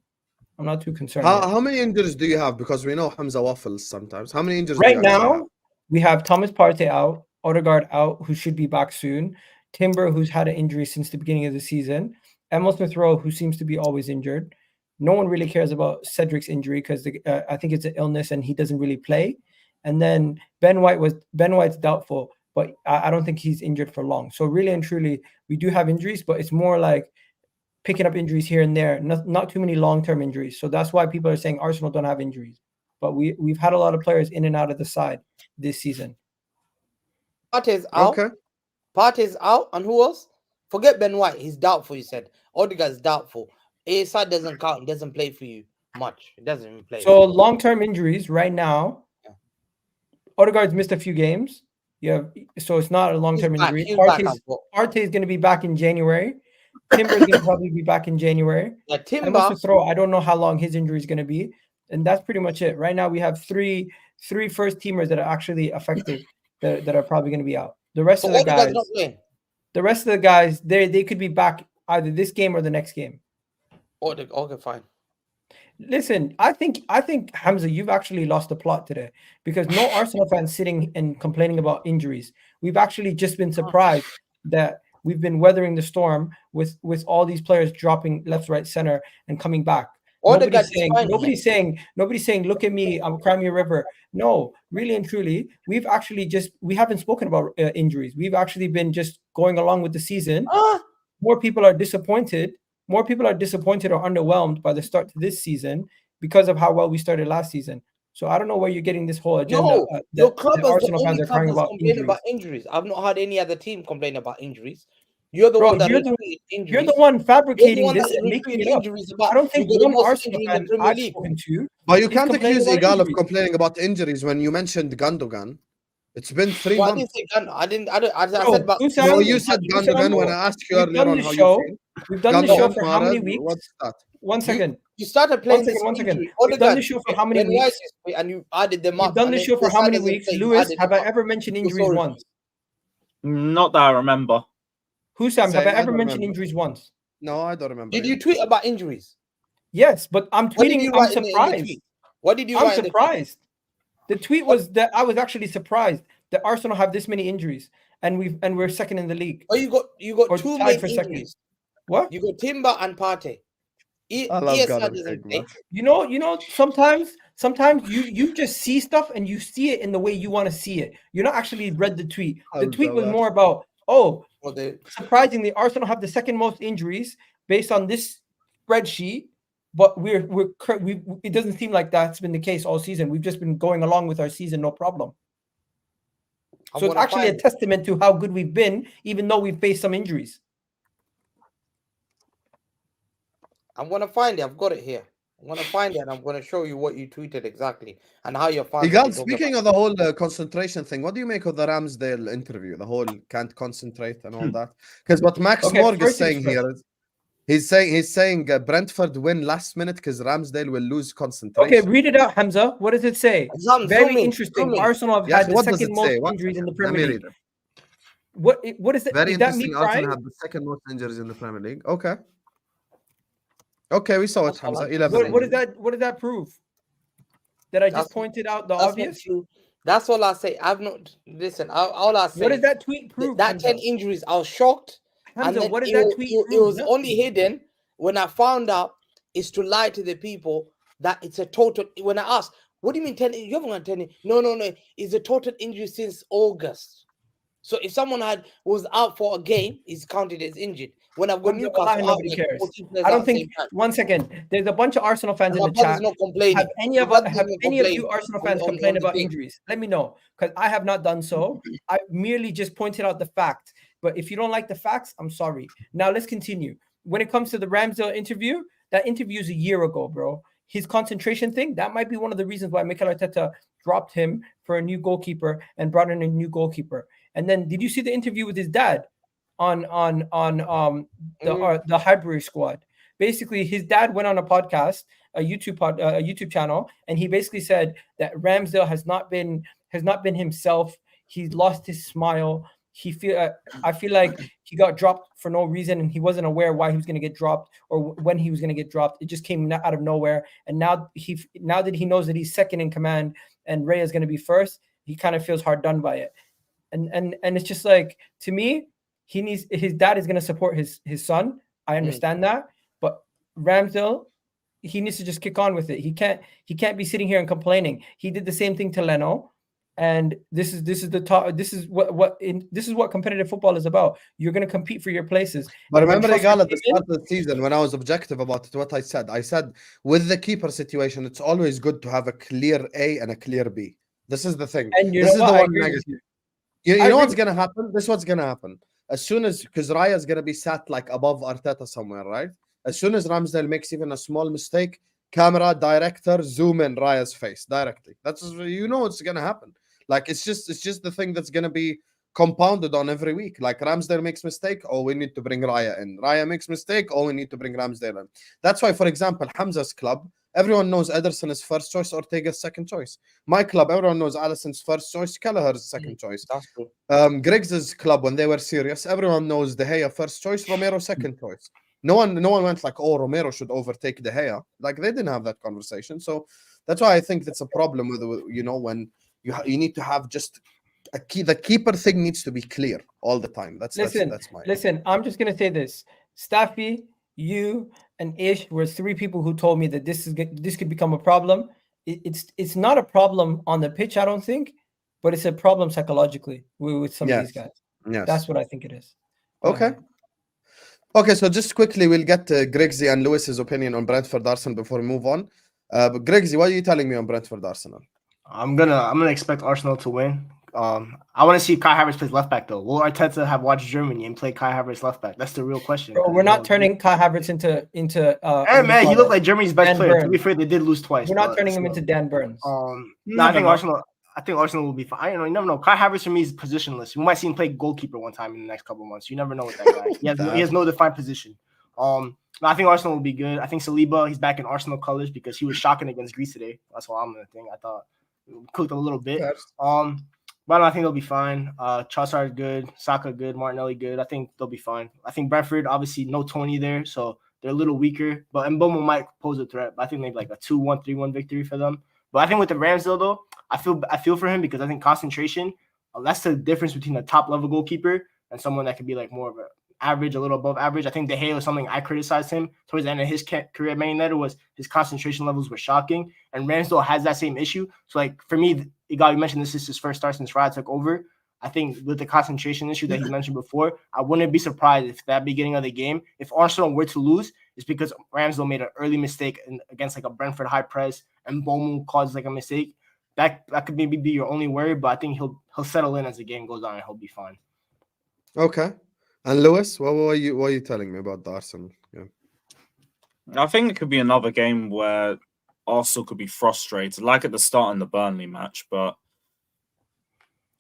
I'm not too concerned. How many injuries do you have? Because we know Hamza waffles sometimes. How many injuries right now? We have Thomas Partey out, Odegaard out, who should be back soon. Timber, who's had an injury since the beginning of the season. Emil Smith-Rowe, who seems to be always injured. No one really cares about Cedric's injury because I think it's an illness and he doesn't really play. And then Ben White's doubtful, but I don't think he's injured for long. So really and truly, we do have injuries, but it's more like picking up injuries here and there, not too many long-term injuries. So that's why people are saying Arsenal don't have injuries. But we've had a lot of players in and out of the side this season. Partey's out. Okay. Partey's out. And who else? Forget Ben White. He's doubtful, you said. Odegaard's doubtful. ASI doesn't count. He doesn't play for you much. He doesn't even play. So long-term injuries right now, Odegaard's missed a few games. So it's not a long-term injury. Partey is going to be back in January. Timber's going to probably be back in January. Yeah, Timber. I don't know how long his injury is going to be. And that's pretty much it. Right now, we have three first teamers that are actually affected that are probably going to be out. The rest of the guys, they could be back either this game or the next game. Okay, fine. Listen, I think Hamza, you've actually lost the plot today because no Arsenal fans sitting and complaining about injuries. We've actually just been surprised that we've been weathering the storm with all these players dropping left, right, center and coming back. Nobody's saying, look at me, I'm Crimea River. No, really and truly, we haven't spoken about injuries. We've actually been just going along with the season. More people are disappointed or underwhelmed by the start to this season because of how well we started last season. So I don't know where you're getting this whole agenda. No, your club is Arsenal fans are crying about injuries. I've not heard any other team complain about injuries. You're the one that injuries. You're the one fabricating this and making it up. I don't think one Arsenal fan I've spoken to. But you can't accuse Egal of complaining about injuries when you mentioned Gundogan. It's been 3 months. I didn't say Gundogan. I said about. No, you said Gundogan when I asked you earlier on how you feel. We've done the show for how many weeks? What's that? 1 second. You started playing one second. We've done the show for how many weeks? And you added them up. We've done the show for how many weeks? Lewis, have I ever mentioned injuries once? Not that I remember. Have I ever mentioned injuries once? No, I don't remember. Did you tweet about injuries? Yes, but I'm What did tweeting. you I'm write in the surprised. tweet? What did you I'm write in the tweet? surprised. The tweet was that I was actually surprised that Arsenal have this many injuries, and we're second in the league. Oh, you Or got two tied main for second. injuries. What? You got Timber and Partey. I love ESR Gunnar doesn't King, play. man. You know, sometimes you just see stuff and you see it in the way you want to see it. You're not actually read the tweet. The tweet was more about, surprisingly, Arsenal have the second most injuries based on this spreadsheet, but it doesn't seem like that's been the case all season. We've just been going along with our season, no problem. So it's actually a testament to how good we've been, even though we've faced some injuries. I'm gonna find it. I've got it here. I'm gonna find it and I'm gonna show you what you tweeted exactly and how your fans. Egal, speaking of the whole concentration thing, what do you make of the Ramsdale interview? The whole can't concentrate and all that? Because what Max Morg is saying here is he's saying Brentford win last minute because Ramsdale will lose concentration. Okay, read it out, Hamza. What does it say? Very interesting. Arsenal have had the second most injuries in the Premier League. What is that? Very is that me interesting. crying? Arsenal have the second most injuries in the Premier League. Okay, we saw it, Hamza. 11. What does that prove? That I just pointed out the obvious? That's all I say. I've not listen. All I say. What does that tweet prove? That 10 injuries, I was shocked. Hamza, and what does that tweet prove? It was only hidden when I found out is to lie to the people that it's a total. When I asked, what do you mean 10? You haven't got 10. No. It's a total injury since August. So if someone was out for a game, he's counted as injured. When I've got Newcastle, nobody cares. I don't think. 1 second. There's a bunch of Arsenal fans in the chat. Not complaining. Have any of you Arsenal fans complained about injuries? Let me know, because I have not done so. I merely just pointed out the fact. But if you don't like the facts, I'm sorry. Now let's continue. When it comes to the Ramsdale interview, that interview is a year ago, bro. His concentration thing, that might be one of the reasons why Mikel Arteta dropped him for a new goalkeeper and brought in a new goalkeeper. And then, did you see the interview with his dad on the Highbury squad? Basically, his dad went on a podcast, a YouTube channel, and he basically said that Ramsdale has not been himself. He's lost his smile. I feel like he got dropped for no reason, and he wasn't aware why he was going to get dropped or when he was going to get dropped. It just came out of nowhere. And now that he knows that he's second in command and Ray is going to be first, he kind of feels hard done by it. And it's just like, to me, his dad is going to support his son. I understand that, but Ramsdale, he needs to just kick on with it. He can't be sitting here and complaining. He did the same thing to Leno, and this is what competitive football is about. You're going to compete for your places. But remember, Egal, at the start of the season, when I was objective about it, what I said with the keeper situation, it's always good to have a clear A and a clear B. This is the thing. And this is the one negative. You know what's going to happen? This is what's going to happen. As soon as, because Raya is going to be sat like above Arteta somewhere, right? As soon as Ramsdale makes even a small mistake, camera, director, zoom in Raya's face directly. That's, you know, what's going to happen. Like, it's just the thing that's going to be compounded on every week. Like, Ramsdale makes mistake, oh, we need to bring Raya in. Raya makes mistake, oh, we need to bring Ramsdale in. That's why, for example, Hamza's club, everyone knows Ederson is first choice, Ortega's second choice. My club, everyone knows Alisson's first choice, Kelleher's second choice. That's true. Griggs' club, when they were serious, everyone knows De Gea first choice, Romero second choice. No one went like, oh, Romero should overtake De Gea. Like, they didn't have that conversation. So that's why I think that's a problem with, you know, when you need to have just a key. The keeper thing needs to be clear all the time. That's my listen. I'm just gonna say this: Staffy, you, and Ish were three people who told me that this could become a problem. It's not a problem on the pitch, I don't think, but it's a problem psychologically with some of these guys. Yes, that's what I think it is. Okay. So just quickly, we'll get Griggsy and Lewis's opinion on Brentford Arsenal before we move on. But Griggsy, what are you telling me on Brentford Arsenal? I'm gonna expect Arsenal to win. I want to see Kai Havertz play left back though. Will Arteta have watched Germany and play Kai Havertz left back? That's the real question. Bro, we're not turning Kai Havertz into. Hey man, he looked like Germany's best player. To be fair, they did lose twice. We're not turning him into Dan Burns. No, I think Arsenal will be fine. You never know. Kai Havertz for me is positionless. We might see him play goalkeeper one time in the next couple of months. You never know with that guy. He has no defined position. I think Arsenal will be good. I think Saliba, he's back in Arsenal colors because he was shocking against Greece today. That's what I'm gonna think. I thought it cooked a little bit. But I think they'll be fine. Trossard good, Saka good, Martinelli good. I think they'll be fine. I think Brentford, obviously no Tony there, so they're a little weaker. But Mbeumo might pose a threat. But I think maybe like a 2-1, 3-1 victory for them. But I think with the Rams though, I feel for him because I think concentration, that's the difference between a top level goalkeeper and someone that could be like more of an average, a little above average. I think De Gea was something I criticized him towards the end of his career at Man United was his concentration levels were shocking. And Ramsdale has that same issue. So like for me, Egal, you mentioned this is his first start since Rod took over. I think with the concentration issue that he mentioned before, I wouldn't be surprised if that beginning of the game, if Arsenal were to lose, it's because Ramsdale made an early mistake against like a Brentford high press and Bomu caused like a mistake. That could maybe be your only worry, but I think he'll settle in as the game goes on and he'll be fine. Okay. And Lewis, what are you telling me about the Arsenal? Yeah. I think it could be another game where Arsenal could be frustrated, like at the start in the Burnley match, but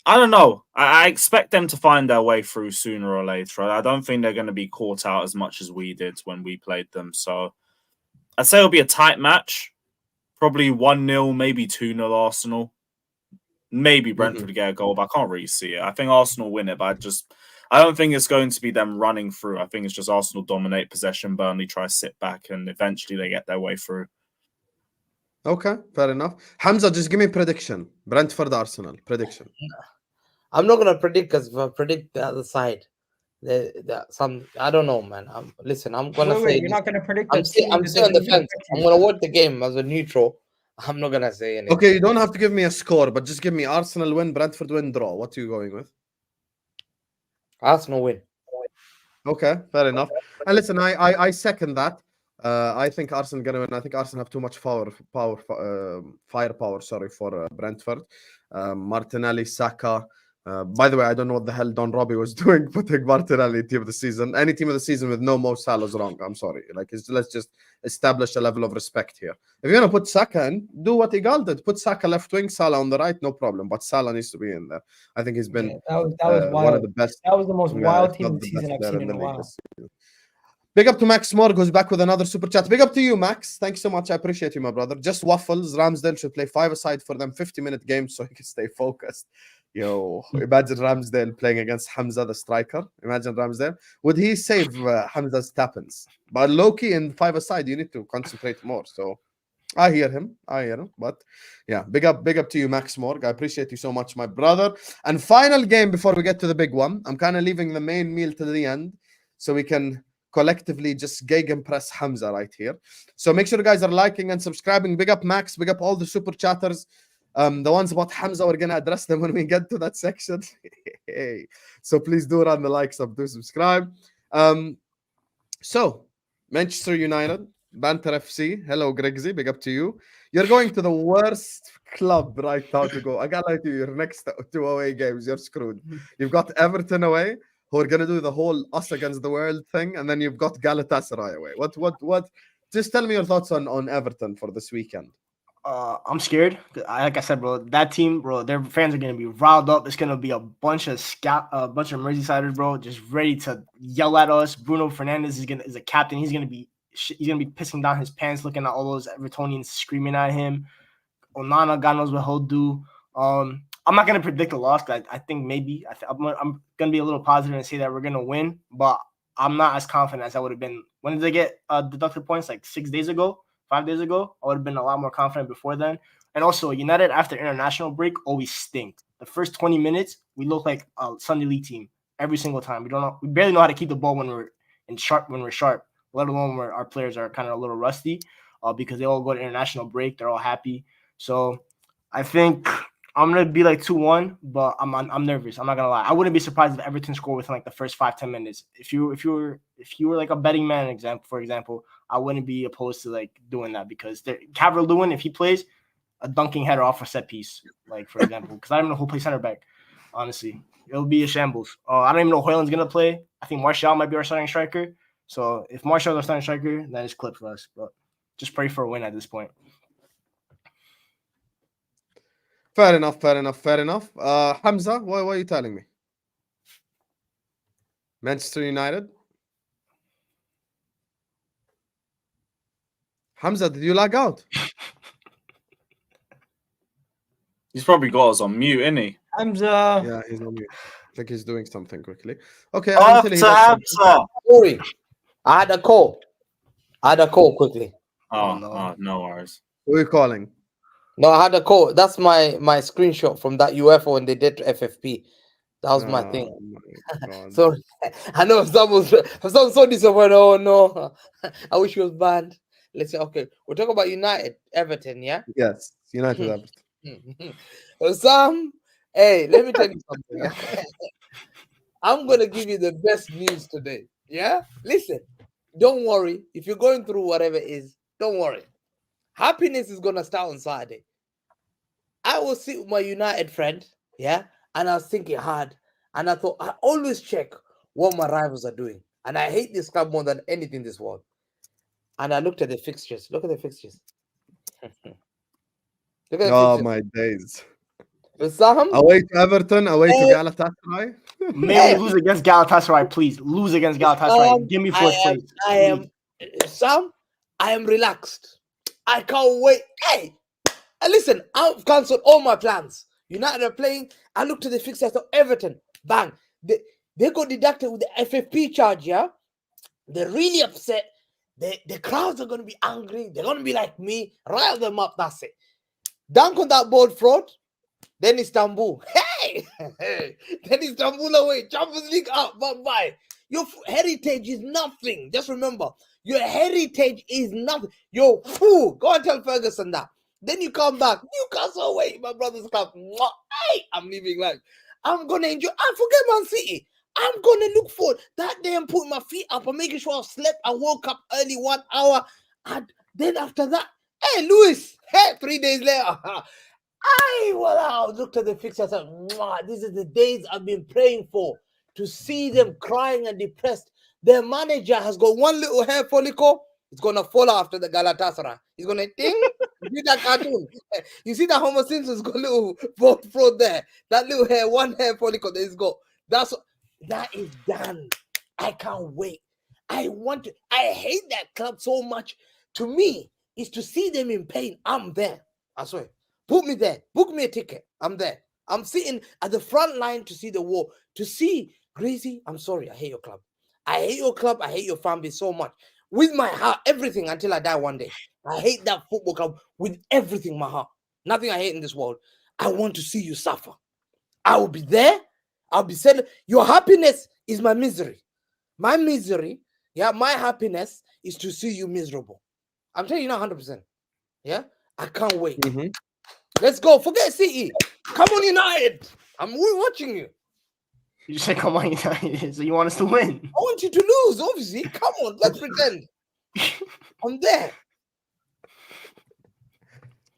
I don't know. I expect them to find their way through sooner or later. I don't think they're going to be caught out as much as we did when we played them. So I'd say it'll be a tight match. Probably 1-0, maybe 2-0 Arsenal. Maybe Brentford get a goal, but I can't really see it. I think Arsenal win it, but I don't think it's going to be them running through. I think it's just Arsenal dominate possession, Burnley try to sit back, and eventually they get their way through. Okay, fair enough. Hamza, just give me a prediction. Brentford Arsenal prediction. I'm not gonna predict because if I predict the other side, I don't know, man. I'm gonna say you're not gonna predict. I'm still on the fence. I'm gonna watch the game as a neutral. I'm not gonna say anything. Okay, you don't have to give me a score, but just give me Arsenal win, Brentford win, draw. What are you going with? Arsenal win. Okay, fair enough. And listen, I second that. I think Arsenal gonna win. I think Arsenal have too much firepower. Sorry for Brentford. Martinelli, Saka. By the way, I don't know what the hell Don Robbie was doing putting Martinelli team of the season. Any team of the season with no Mo Salah is wrong. I'm sorry. Let's just establish a level of respect here. If you're gonna put Saka in, do what Egal did. Put Saka left wing, Salah on the right, no problem. But Salah needs to be in there. I think he's been that was wild. one of the best. That was the most wild team of the season I've seen in a while. Big up to Max Moore, goes back with another super chat. Big up to you, Max. Thanks so much. I appreciate you, my brother. Just waffles. Ramsdale should play 5-a-side for them 50-minute games so he can stay focused. Yo, imagine Ramsdale playing against Hamza, the striker. Imagine Ramsdale. Would he save Hamza's tap-ins? But low-key in 5-a-side, you need to concentrate more. So I hear him. But yeah, big up to you, Max Moore. I appreciate you so much, my brother. And final game before we get to the big one. I'm kind of leaving the main meal to the end so we can collectively just gegenpress Hamza right here. So make sure you guys are liking and subscribing. Big up Max, big up all the super chatters. The ones about Hamza, we're gonna address them when we get to that section. So please do run the likes up, do subscribe. So Manchester United, Banter FC. Hello, Griggsy, big up to you. You're going to the worst club right now to go. I gotta lie to you, your next 2 away games, you're screwed. You've got Everton away, who are going to do the whole us against the world thing, and then you've got Galatasaray away. What? Just tell me your thoughts on Everton for this weekend. I'm scared. Like I said, bro, that team, bro, their fans are going to be riled up. It's going to be a bunch of Merseysiders, bro, just ready to yell at us. Bruno Fernandes is a captain. He's going to be pissing down his pants, looking at all those Evertonians screaming at him. Onana, God knows what he'll do. I'm not going to predict a loss. I think maybe I'm going to be a little positive and say that we're going to win, but I'm not as confident as I would have been. When did they get deducted points? Like 5 days ago? I would have been a lot more confident before then. And also, United after international break always stink. The first 20 minutes, we look like a Sunday League team every single time. We barely know how to keep the ball when we're sharp, let alone where our players are kind of a little rusty because they all go to international break. They're all happy. So I think I'm gonna be like 2-1, but I'm nervous. I'm not gonna lie. I wouldn't be surprised if Everton scored within like the first 5-10 minutes. If you were like a betting man, for example, I wouldn't be opposed to like doing that because Calvert-Lewin, if he plays, a dunking header off a set piece, like for example, because I don't know who plays center back. Honestly, it'll be a shambles. I don't even know Højlund's gonna play. I think Martial might be our starting striker. So if Martial's our starting striker, then it's clip for us. But just pray for a win at this point. Fair enough. Hamza, what are you telling me? Manchester United? Hamza, did you lag out? He's probably got us on mute, isn't he? Hamza. Yeah, he's on mute. I think he's doing something quickly. Okay. Hamza. Sorry, I had a call. I had a call quickly. No worries. Who are you calling? No, I had a call. That's my screenshot from that UFO when they did to FFP. That was my thing. My God. Sorry. I know someone so disappointed. Oh no. I wish he was banned. Let's say, okay, we're talking about United, Everton, yeah? Yes, United Everton. Sam, hey, let me tell you something. Yeah? I'm gonna give you the best news today. Yeah, listen, don't worry. If you're going through whatever it is, don't worry. Happiness is gonna start on Saturday. I was sitting with my United friend, yeah, and I was thinking hard, and I thought I always check what my rivals are doing, and I hate this club more than anything in this world. And I looked at the fixtures. Look at the fixtures. Look at the Oh fixtures. my days. Sam, Away to Everton, away to Galatasaray. Maybe lose against Galatasaray, please. Lose against Galatasaray. Give me fourth place. Sam, I am relaxed. I can't wait. Hey, listen, I've cancelled all my plans. United are playing. I looked at the fixture. I thought Everton, bang. They got deducted with the FFP charge, yeah? They're really upset. The crowds are going to be angry. They're going to be like me. Rile them up, that's it. Dunk on that board fraud. Then Istanbul. Hey! Then Istanbul away. Champions League up. Bye-bye. Your heritage is nothing. Just remember, your heritage is nothing. Yo, fool. Go and tell Ferguson that. Then you come back. Newcastle away. My brother's club. Hey, I'm leaving life. I'm going to enjoy. I forget Man City. I'm going to look forward. That day I'm putting my feet up. I'm making sure I slept. I woke up early 1 hour. And then after that, hey, Lewis. Hey, 3 days later. I looked at the fixture. I said, this is the days I've been praying for. To see them crying and depressed. Their manager has got one little hair follicle. It's going to fall after the Galatasaray. He's going to ding. You see that cartoon? You see that Homer Simpson's got a little fraud there. That little hair, one hair follicle that he's got. That is done. I can't wait. I hate that club so much. To me, is to see them in pain. I'm there. I swear. Put me there. Book me a ticket. I'm there. I'm sitting at the front line to see the war. To see Griggs. I'm sorry. I hate your club. I hate your club. I hate your family so much. With my heart, everything until I die one day. I hate that football club with everything in my heart. Nothing I hate in this world. I want to see you suffer. I will be there. I'll be saying, your happiness is my misery. My misery, yeah, my happiness is to see you miserable. I'm telling you now 100%. Yeah? I can't wait. Mm-hmm. Let's go. Forget City. Come on, United. We're watching you. You say, come on, United. So you want us to win? I want you to lose, obviously. Come on, let's pretend. I'm there.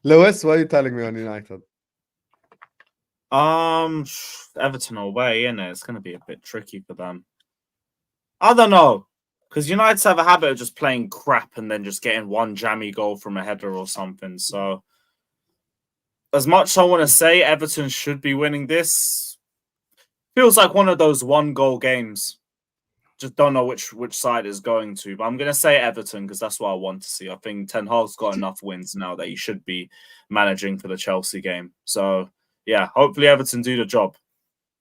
Lewis, what are you telling me on United? Everton away, innit? It's going to be a bit tricky for them. I don't know. Because United have a habit of just playing crap and then just getting one jammy goal from a header or something. So, as much as I want to say Everton should be winning this, feels like one of those one-goal games. Just don't know which side is going to. But I'm going to say Everton because that's what I want to see. I think Ten Hag's got enough wins now that he should be managing for the Chelsea game. So, yeah, hopefully Everton do the job.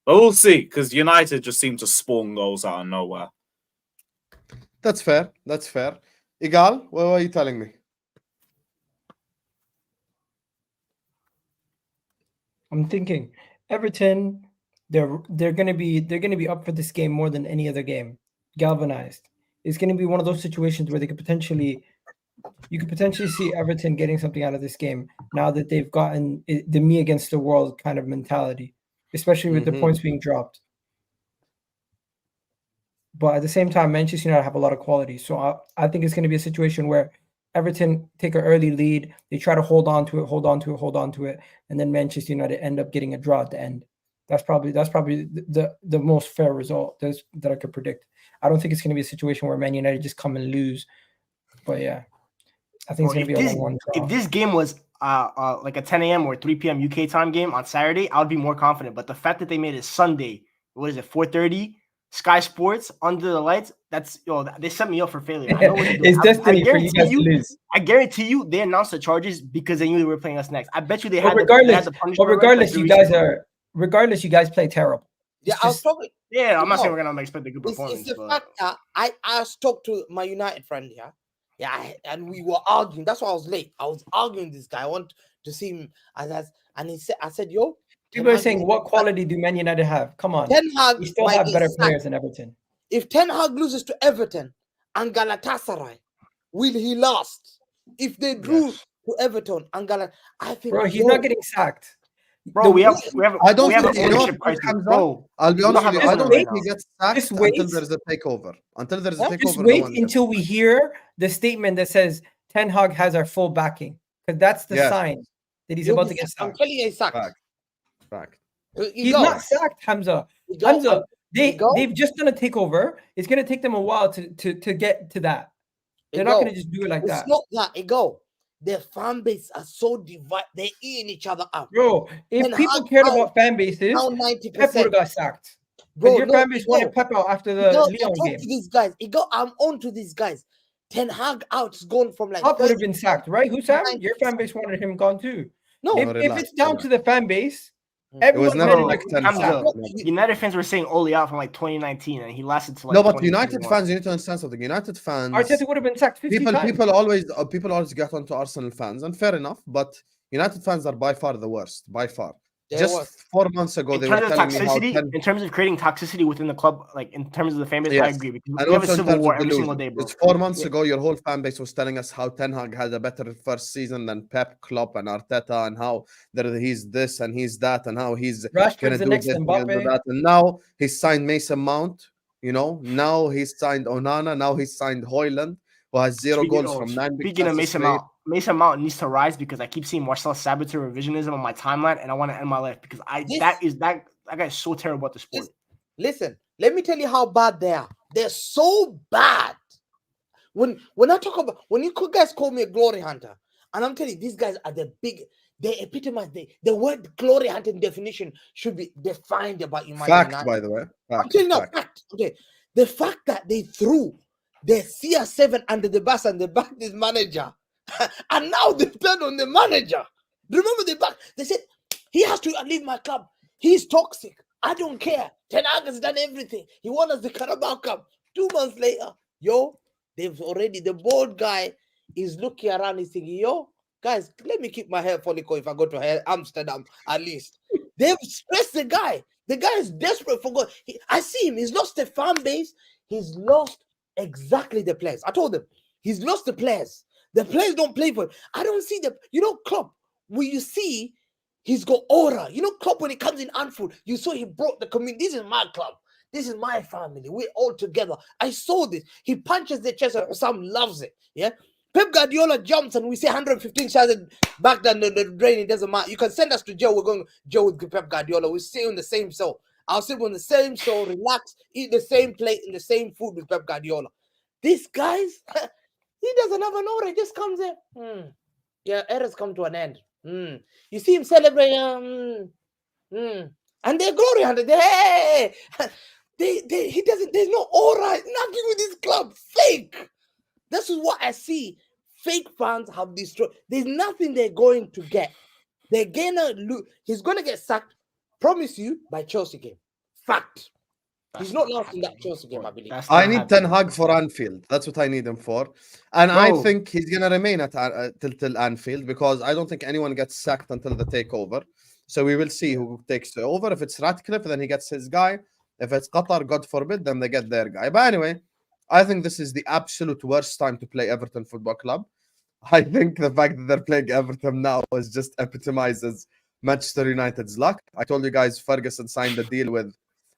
But we'll see because United just seem to spawn goals out of nowhere. That's fair. That's fair. Egal, what are you telling me? I'm thinking Everton. They're gonna be up for this game more than any other game. Galvanized. It's gonna be one of those situations where you could potentially see Everton getting something out of this game now that they've gotten the me against the world kind of mentality, especially with the points being dropped. But at the same time, Manchester United have a lot of quality. So I think it's going to be a situation where Everton take an early lead. They try to hold on to it. And then Manchester United end up getting a draw at the end. That's probably the most fair result that I could predict. I don't think it's going to be a situation where Man United just come and lose. But yeah, I think it's going to be a 1-1 draw. If this game was like a 10 a.m. or 3 p.m. UK time game on Saturday, I would be more confident. But the fact that they made it Sunday, what is it, 4:30? Sky Sports under the lights. They set me up for failure. I know what they're doing. It's destiny for you guys to lose. I guarantee you, they announced the charges because they knew they were playing us next. I bet you they had the punishment. Regardless, you guys play terrible. Yeah, I'm not saying we're gonna expect a good performance. It's the fact that I talked to my United friend here, Yeah, and we were arguing. That's why I was late. I was arguing with this guy. I want to see him and he said, I said, yo, People are saying, what quality do Man United have? Come on. Ten Hag We still might have get better sacked. players than Everton. If Ten Hag loses to Everton and Galatasaray, will he last? If they drew to Everton and Galatasaray, I think. Bro, he's not getting sacked. Bro, we have I don't we have think an you know ownership what, crisis, Hamza? bro. I'll be We don't honest have with you. I anyone don't right think he now. gets sacked Just until wait. there's a takeover. Until there's a takeover. Just no wait one until we hear the statement that says Ten Hag has our full backing. Because that's the Yes. sign that he's He'll about be to get sacked. I'm sacked. telling you, he's sacked. Fact. He's not sacked, Hamza. Hamza, they've just done a takeover. It's going to take them a while to get to that. They're not going to just do it like that. It's not that. Egal. Their fan base are so divided. They're eating each other up. Bro, if And people Hag cared out, about fan bases, now Pep would have 90%. got sacked. Bro, Your fan base wanted Pep out after the I Lyon talk game. to these guys. Egal, I'm on to these guys. Ten Hag out is going from like. Pep would have been sacked, right? Hussam, 90%. your fan base wanted him gone too. No, If it's down to the fan base, it was everyone's never ready like to 10 come Hamza, sacked. United fans were saying Ole out from like 2019, and he lasted to like. No, but United 2021. fans, you need to understand something. United fans, Arteta would have been sacked 50 times. people always get onto Arsenal fans, and fair enough. But United fans are by far the worst, by far. Just 4 months ago, In they were terms of telling me how toxicity, in terms of creating toxicity within the club, like in terms of the fan base, I Yes. agree. Because And we have a also in civil terms war of every single delusion. day, bro. It's 4 months ago, your whole fan base was telling us how Ten Hag had a better first season than Pep, Klopp, and Arteta, and how he's this and he's that, and how he's gonna Rashford's the do next this and gonna do Mbappe. that. And now he's signed Mason Mount. You know, now he's signed Onana. Now he's signed Hoyland, who has 0 goals from 9 big Speaking of chances Mason straight. Mount, Mason Mount needs to rise because I keep seeing Marcel Sabitzer revisionism on my timeline, and I want to end my life because that guy is so terrible at the sport. Listen, let me tell you how bad they are. They're so bad. When I talk about when you guys call me a glory hunter, and I'm telling you, these guys are they epitomize the word glory hunting definition should be defined about United. Fact, by the way. I'm telling you, fact. Okay, the fact that they threw the CR7 under the bus and they backed this manager, and now they turned on the manager. Remember they said he has to leave my club. He's toxic. I don't care. Ten Hag has done everything. He won us the Carabao Cup. 2 months later, the bold guy is looking around. He's thinking, guys, let me keep my hair follicle if I go to Amsterdam at least. They've stressed the guy. The guy is desperate for God. I see him. He's lost the fan base. He's lost exactly the players. I told them he's lost the players. The players don't play for him. I don't see them. Klopp, when you see he's got aura. Klopp, when he comes in Anfield, you saw he brought the community. This is my club. This is my family. We're all together. I saw this. He punches the chest and Sam loves it. Yeah. Pep Guardiola jumps and we say 115 shots back down the drain. It doesn't matter. You can send us to jail. We're going to jail with Pep Guardiola. We stay in the same cell. I'll sit on the same cell, relax, eat the same plate and the same food with Pep Guardiola. These guys, he doesn't have an aura. He just comes in. Yeah, eras come to an end. You see him celebrating. And they're glory hunted. Hey! He doesn't, there's no aura, nothing with this club. Fake. This is what I see. Fake fans have destroyed. There's nothing they're going to get. They're gonna lose. He's gonna get sacked, promise you, by Chelsea game. Fact. He's not lost in that Chelsea game, I believe. I need Ten Hag for Anfield. That's what I need him for. And I think he's going to remain at till Anfield because I don't think anyone gets sacked until the takeover. So we will see who takes over. If it's Ratcliffe, then he gets his guy. If it's Qatar, God forbid, then they get their guy. But anyway, I think this is the absolute worst time to play Everton Football Club. I think the fact that they're playing Everton now is just epitomizes Manchester United's luck. I told you guys Ferguson signed a deal with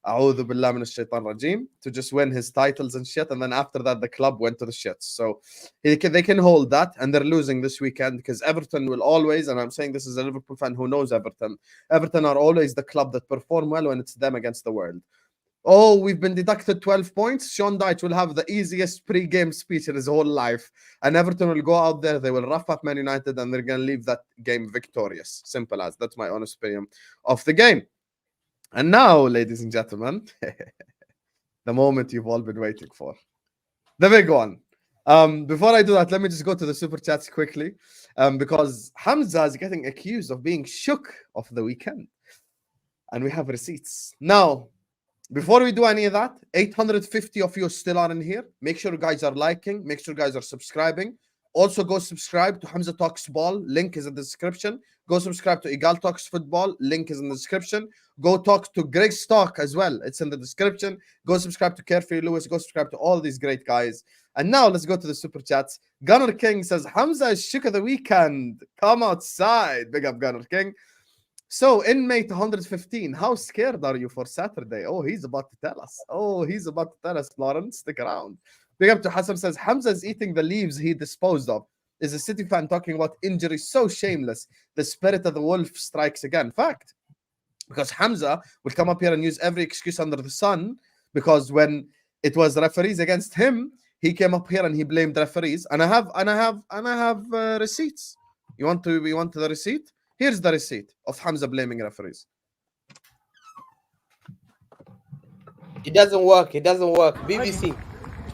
A'udhu Billah Min Ash-Shaytan Rajim to just win his titles and shit, and then after that the club went to the shits. So they can hold that, and they're losing this weekend because Everton will always, and I'm saying this as a Liverpool fan who knows Everton are always the club that perform well when it's them against the world. Oh, we've been deducted 12 points. Sean Dyche will have the easiest pre-game speech in his whole life, and Everton will go out there, they will rough up Man United, and they're going to leave that game victorious. Simple as. That's my honest opinion of the game. And now, ladies and gentlemen, the moment you've all been waiting for. The big one. Before I do that, let me just go to the super chats quickly because Hamza is getting accused of being shook of the weekend. And we have receipts. Now, Before we do any of that, 850 of you still are in here. Make sure you guys are liking. Make sure you guys are subscribing. Also, go subscribe to Hamza Talks Ball. Link is in the description. Go subscribe to Egal Talks Football. Link is in the description. Go talk to Griggs Talk as well. It's in the description. Go subscribe to Carefree Lewis. Go subscribe to all these great guys. And now let's go to the super chats. Gunner King says, Hamza is shook of the weekend. Come outside. Big up Gunner King. So, inmate 115, how scared are you for Saturday? Oh, he's about to tell us. Lawrence. Stick around. Big up to Hassan says, Hamza is eating the leaves he disposed of. Is a City fan talking about injury so shameless. The spirit of the wolf strikes again. Fact. Because Hamza will come up here and use every excuse under the sun, because when it was referees against him, he came up here and he blamed referees. And I have receipts. You want the receipt? Here's the receipt of Hamza blaming referees. It doesn't work. BBC.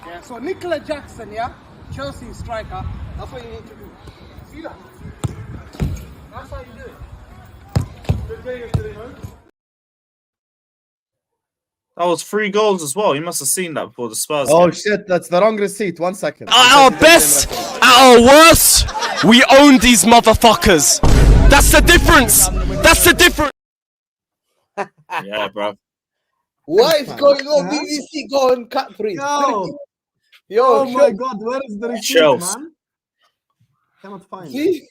Yeah, so Nicola Jackson, yeah, Chelsea striker. That's what you need to do. See that? That's how you do it. Good day yesterday, man. That was 3 goals as well. You must have seen that before the Spurs Oh game. shit, that's the wrong receipt. 1 second. At our best, at our worst, we own these motherfuckers. That's the difference. Yeah, bro. What is going on? BBC going cut threes. Yo, Oh my god, where is the receipt, Chelsea. man? Cannot find it. See?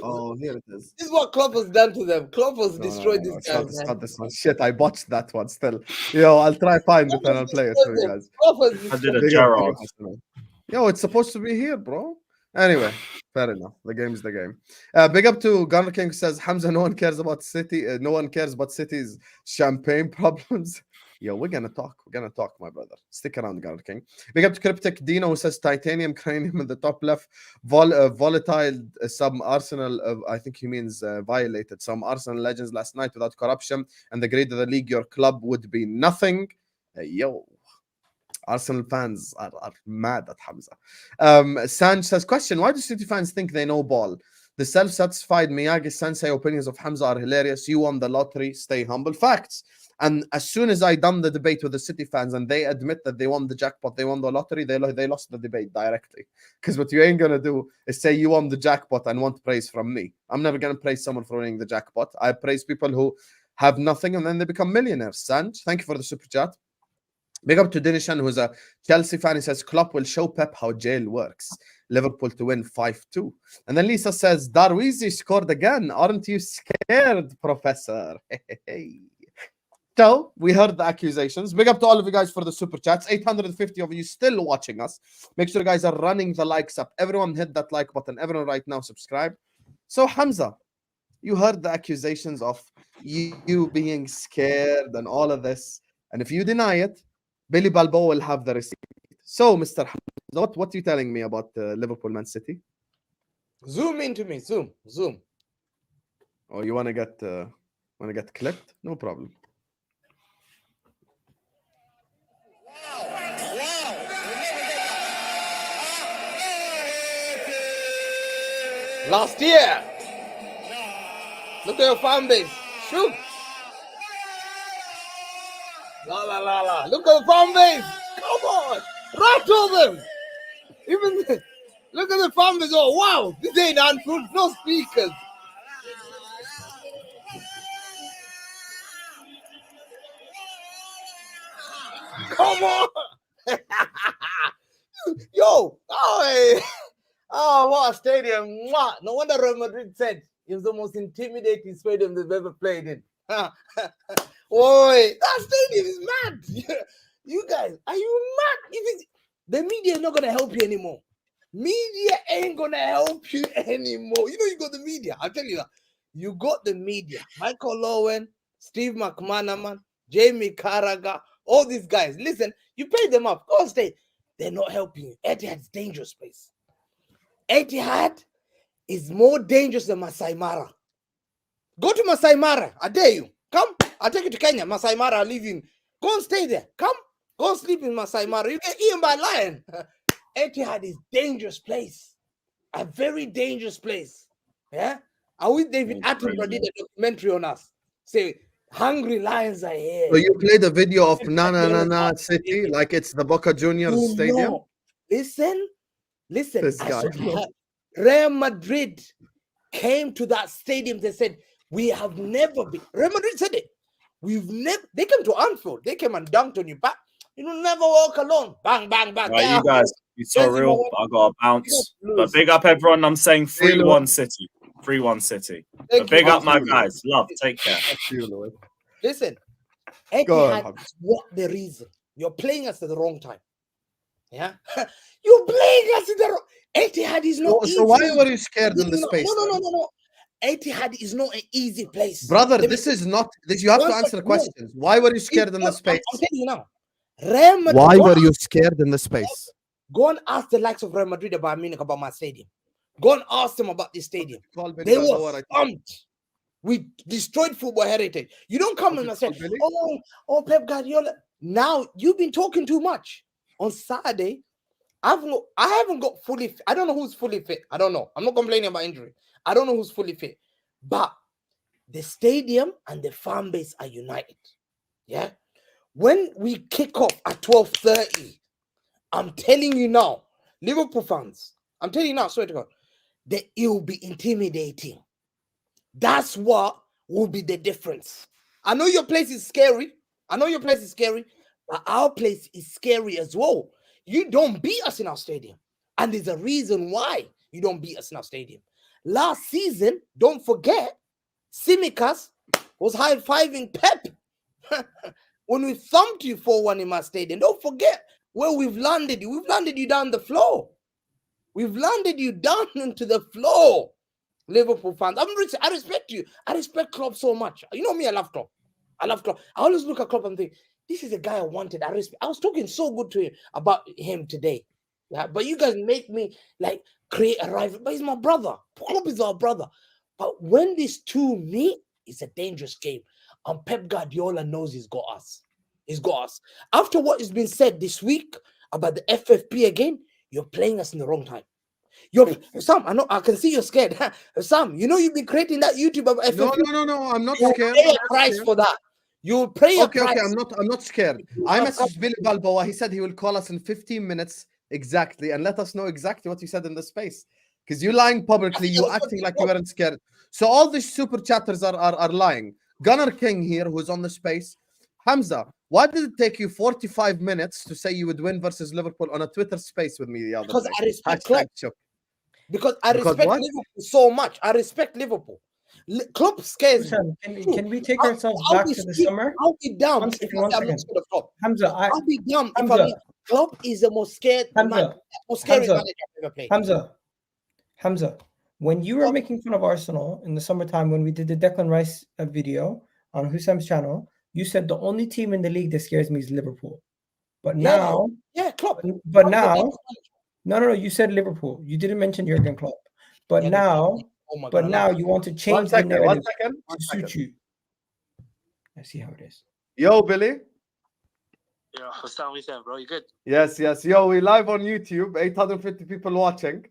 Oh, here it is. This is what Klopp has done to them. Klopp has No, destroyed no, this it's guy. not, it's not this one. Shit, I botched that one still. Yo, I'll try find it and I'll play it for you guys. I did a Big up, Gerrard. big up. Yo, it's supposed to be here, bro. Anyway, fair enough. The game's the game. Big up to Gunner King, who says, Hamza, no one cares about City. No one cares about City's champagne problems. Yo, we're gonna talk, my brother. Stick around, Gunner King. Big up to Cryptic Dino, who says titanium cranium in the top left. Volatile some Arsenal, I think he means violated some Arsenal legends last night without corruption and the grade of the league. Your club would be nothing. Yo, Arsenal fans are mad at Hamza. Sanj says, question, why do City fans think they know ball? The self-satisfied Miyagi Sensei opinions of Hamza are hilarious. You won the lottery, stay humble. Facts. And as soon as I done the debate with the City fans and they admit that they won the jackpot, they won the lottery, they lost the debate directly. Because what you ain't going to do is say you won the jackpot and want praise from me. I'm never going to praise someone for winning the jackpot. I praise people who have nothing and then they become millionaires. Sanj, thank you for the super chat. Big up to Dinishan, who's a Chelsea fan. He says, Klopp will show Pep how jail works. Liverpool to win 5-2. And then Lisa says, Darwizi scored again. Aren't you scared, Professor? Hey. So, we heard the accusations. Big up to all of you guys for the super chats. 850 of you still watching us. Make sure you guys are running the likes up. Everyone hit that like button. Everyone right now subscribe. So, Hamza, you heard the accusations of you being scared and all of this. And if you deny it, Billy Balboa will have the receipt. So, Mr. Hamza, what are you telling me about Liverpool Man City? Zoom into me. Zoom. Oh, you want to get clipped? No problem. Last year. Look at your fan base. Shoot. La. Look at the fan base. Come on. Rattle them. Look at the fan base. Oh, wow. This ain't Anfield. No speakers. Come on. Yo. Oh, what a stadium. Mwah. No wonder Real Madrid said it was the most intimidating stadium they've ever played in. Boy, that stadium is mad. You guys, are you mad? The media is not going to help you anymore. Media ain't going to help you anymore. You know, you got the media. I'll tell you that. You got the media. Michael Lowen, Steve McManaman, Jamie Carragher, all these guys. Listen, you pay them up. Go stay. They're not helping you. Etihad's dangerous place. Etihad is more dangerous than Masai Mara. Go to Masai Mara. I dare you. Come. I'll take you to Kenya. Masai Mara, I'll leave you. Go and stay there. Come. Go and sleep in Masai Mara. You get eaten by a lion. Etihad is a dangerous place. A very dangerous place. Yeah? I wish David Attenborough did a documentary on us. Say, Hungry Lions are here. So you played a video of Na City like it's the Boca Juniors stadium. No. Listen. This I guy. saw Real Madrid came to that stadium. They said, we have never been. Real Madrid said it. We've never. They came to Anfield. They came and dunked on you back. You will never walk alone. Bang, bang, bang. Right, you guys, you so real. I got a bounce. But big up everyone. I'm saying 3-1 City. 3-1 City. But big up my guys. Love. Take care. Listen, Etihad is what the reason. You're playing us at the wrong time. Yeah? You're playing us at the wrong. Etihad is not easy. So why were you scared in the space? No. Etihad is not an easy place. Brother, this is not this. You have to answer the questions. Why were you scared in the space? I'm telling you now. Real Madrid, why were you scared in the space? Go and ask the likes of Real Madrid about Munich, about my stadium. Go and ask them about this stadium. They were stumped. We destroyed football heritage. You don't come and say, oh, Pep Guardiola. Now you've been talking too much. On Saturday, I haven't got fully fit. I don't know who's fully fit. I don't know. I'm not complaining about injury. I don't know who's fully fit. But the stadium and the fan base are united. Yeah. When we kick off at 12:30, I'm telling you now, Liverpool fans, I'm telling you now, swear to God, that it will be intimidating. That's what will be the difference. I know your place is scary. But our place is scary as well. You don't beat us in our stadium. And there's a reason why you don't beat us in our stadium. Last season, don't forget, Tsimikas was high-fiving Pep when we thumped you 4-1 in my stadium. Don't forget where we've landed you. We've landed you down the floor. We've landed you down into the floor. Liverpool fans, I respect you. I respect Klopp so much. You know me, I love Klopp. I always look at Klopp and think, this is a guy I wanted. I was talking so good to him about him today. Yeah, but you guys make me like create a rival. But he's my brother. Klopp is our brother. But when these two meet, it's a dangerous game. And Pep Guardiola knows he's got us. He's got us. After what has been said this week about the FFP again, you're playing us in the wrong time. Sam, I know I can see you're scared. Sam, you know you've been creating that YouTube about FFP. No, I'm not You'll scared. pay a price for that. You'll pay a price. Okay, I'm not scared. I messaged Billy Balboa. He said he will call us in 15 minutes exactly and let us know exactly what you said in the space. Because you're lying publicly, you're acting like you weren't scared. So all these super chatters are lying. Gunnar King here, who's on the space. Hamza, why did it take you 45 minutes to say you would win versus Liverpool on a Twitter space with me the other day? Because I respect Klopp. Because I respect Liverpool so much. I respect Liverpool. Klopp scares me. Can we take ourselves back to the summer? I'll be down if I'm not scared of Klopp. Hamza, I'll be down if I'm Klopp is the most scared man, most scary manager I've ever played. Hamza, when you were making fun of Arsenal in the summertime when we did the Declan Rice video on Husam's channel, you said the only team in the league that scares me is Liverpool. But now, Klopp. But now, no, you said Liverpool. You didn't mention Jurgen Klopp. But now, now you want to change the narrative to suit you. I see how it is. Yo, Billy. Yeah, Hussam, we saying, bro? You good? Yes. Yo, we live on YouTube. 850 people watching.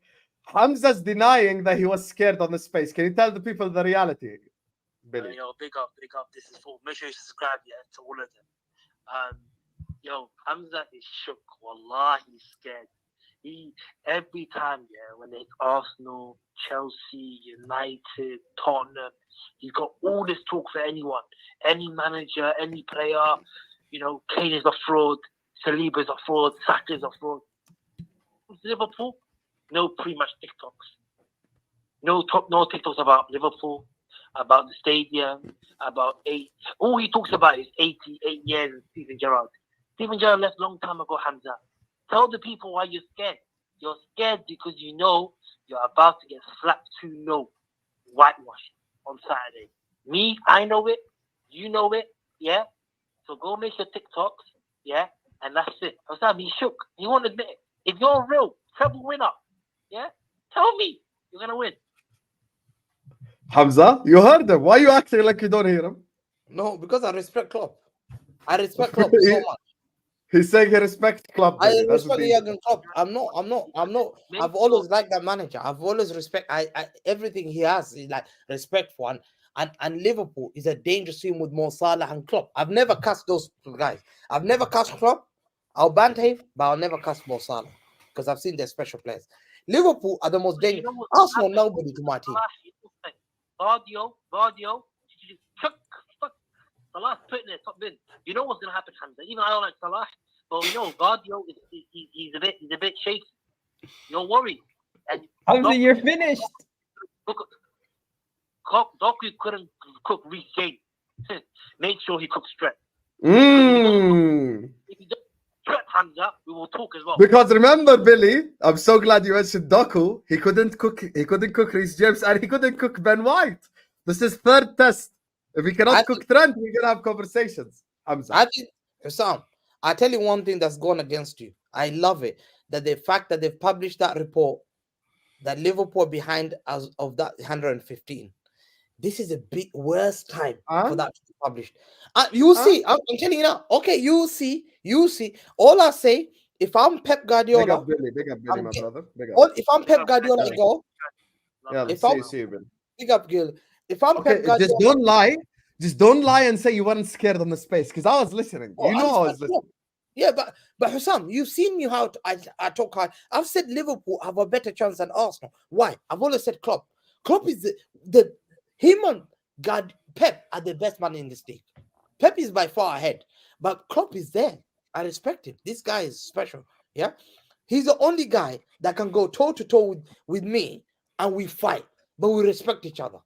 Hamza's denying that he was scared on the space. Can you tell the people the reality, Billy? Yo, big up. This is for. Make sure you subscribe, to all of them. Yo, Hamza is shook. Wallah, he's scared. Every time, when it's Arsenal, Chelsea, United, Tottenham, he's got all this talk for anyone, any manager, any player. You know, Kane is a fraud, Saliba is a fraud, Saka is a fraud. Liverpool, no pre-match TikToks. No TikToks about Liverpool, about the stadium, about all he talks about is 88 years of Steven Gerrard. Steven Gerrard left a long time ago, Hamza. Tell the people why you're scared. You're scared because you know you're about to get slapped 2-0 whitewash on Saturday. Me, I know it. You know it. Yeah? So go make your TikToks. Yeah? And that's it. Hussam, he's shook. He won't admit it. If you're a real treble winner, yeah? Tell me you're going to win. Hamza, you heard him. Why are you acting like you don't hear him? No, because I respect Klopp. I respect Klopp so much. He's saying he respects Klopp. I respect Jurgen Klopp. I'm not. I've always liked that manager. I've always respect. Everything he has is like respect for. And And Liverpool is a dangerous team with Mo Salah and Klopp. I've never cast those guys. I've never cast Klopp. I'll ban him, but I'll never cast Mo Salah because I've seen their special players. Liverpool are the most dangerous. Arsenal, nobody to my team. Guardiola, Salah's putting it top bin. You know what's gonna happen, Hamza. Even I don't like Salah, but we know Guardiola he's a bit shaky. Don't worry. And Hamza, you're finished. Doku couldn't cook Reece James. Make sure he cooks Stretch. If he does Stretch, Hamza, we will talk as well. Because remember, Billy, I'm so glad you mentioned Doku. He couldn't cook Reece James, and he couldn't cook Ben White. This is third test. If we cannot cook Trent, we're gonna have conversations. Hamza. I think, Sam, I tell you one thing that's gone against you. I love it that the fact that they've published that report that Liverpool behind as of that 115. This is a bit worse time for that to be published. You see, I'm telling you now. Okay, you see. All I say, if I'm Pep Guardiola, big up Billy, my brother. Big up. If I'm Pep Guardiola, I go. Yeah, If see I'm you, Billy. big up, Gil. If I'm Pep Guardiola, just don't lie and say you weren't scared on the space because I was listening. I was listening. Yeah, but Hussam, you've seen me how I talk hard. I've said Liverpool have a better chance than Arsenal. Why? I've always said Klopp. Klopp is him and Pep are the best man in this league. Pep is by far ahead, but Klopp is there. I respect him. This guy is special. Yeah, he's the only guy that can go toe to toe with me, and we fight, but we respect each other.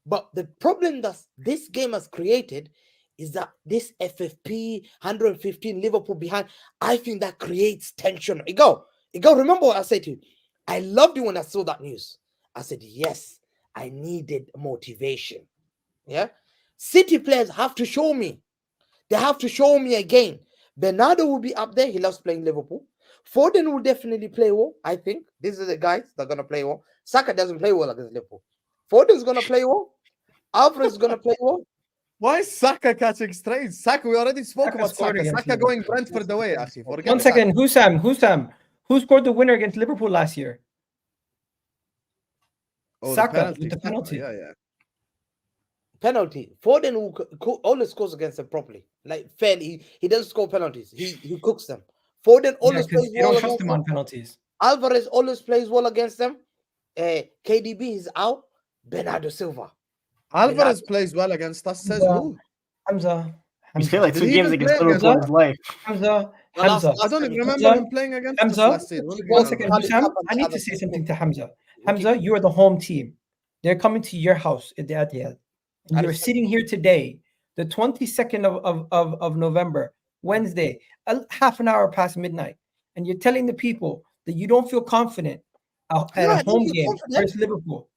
But the problem that this game has created is that this FFP 115 Liverpool behind, I think that creates tension. Egal, remember what I said to you? I loved you when I saw that news. I said, yes, I needed motivation. Yeah. City players have to show me. They have to show me again. Bernardo will be up there. He loves playing Liverpool. Foden will definitely play well. I think these are the guys that are going to play well. Saka doesn't play well against Liverpool. Foden's going to play well. Alvarez is going to play well. Why is Saka catching strays? Saka, we already spoke about Saka. Saka going Brentford away, actually. 1 second. Hussam. Who scored the winner against Liverpool last year? Saka with the penalty. Yeah. Penalty. Foden will always scores against them properly. Like fairly. He doesn't score penalties. He cooks them. Foden always plays you well don't trust him on penalties. Alvarez always plays well against them. KDB is out. Bernardo Silva. Alvarez plays well against us, says who? Hamza. He's played like 2 games against Liverpool in his life. Hamza. I don't even remember him playing against us last season. 1 second, Hussam. I need to say something to Hamza. Hamza, you are the home team. They're coming to your house at the Etihad. And you're sitting here today, the 22nd of November, Wednesday, half an hour past midnight, and you're telling the people that you don't feel confident at a home game versus Liverpool.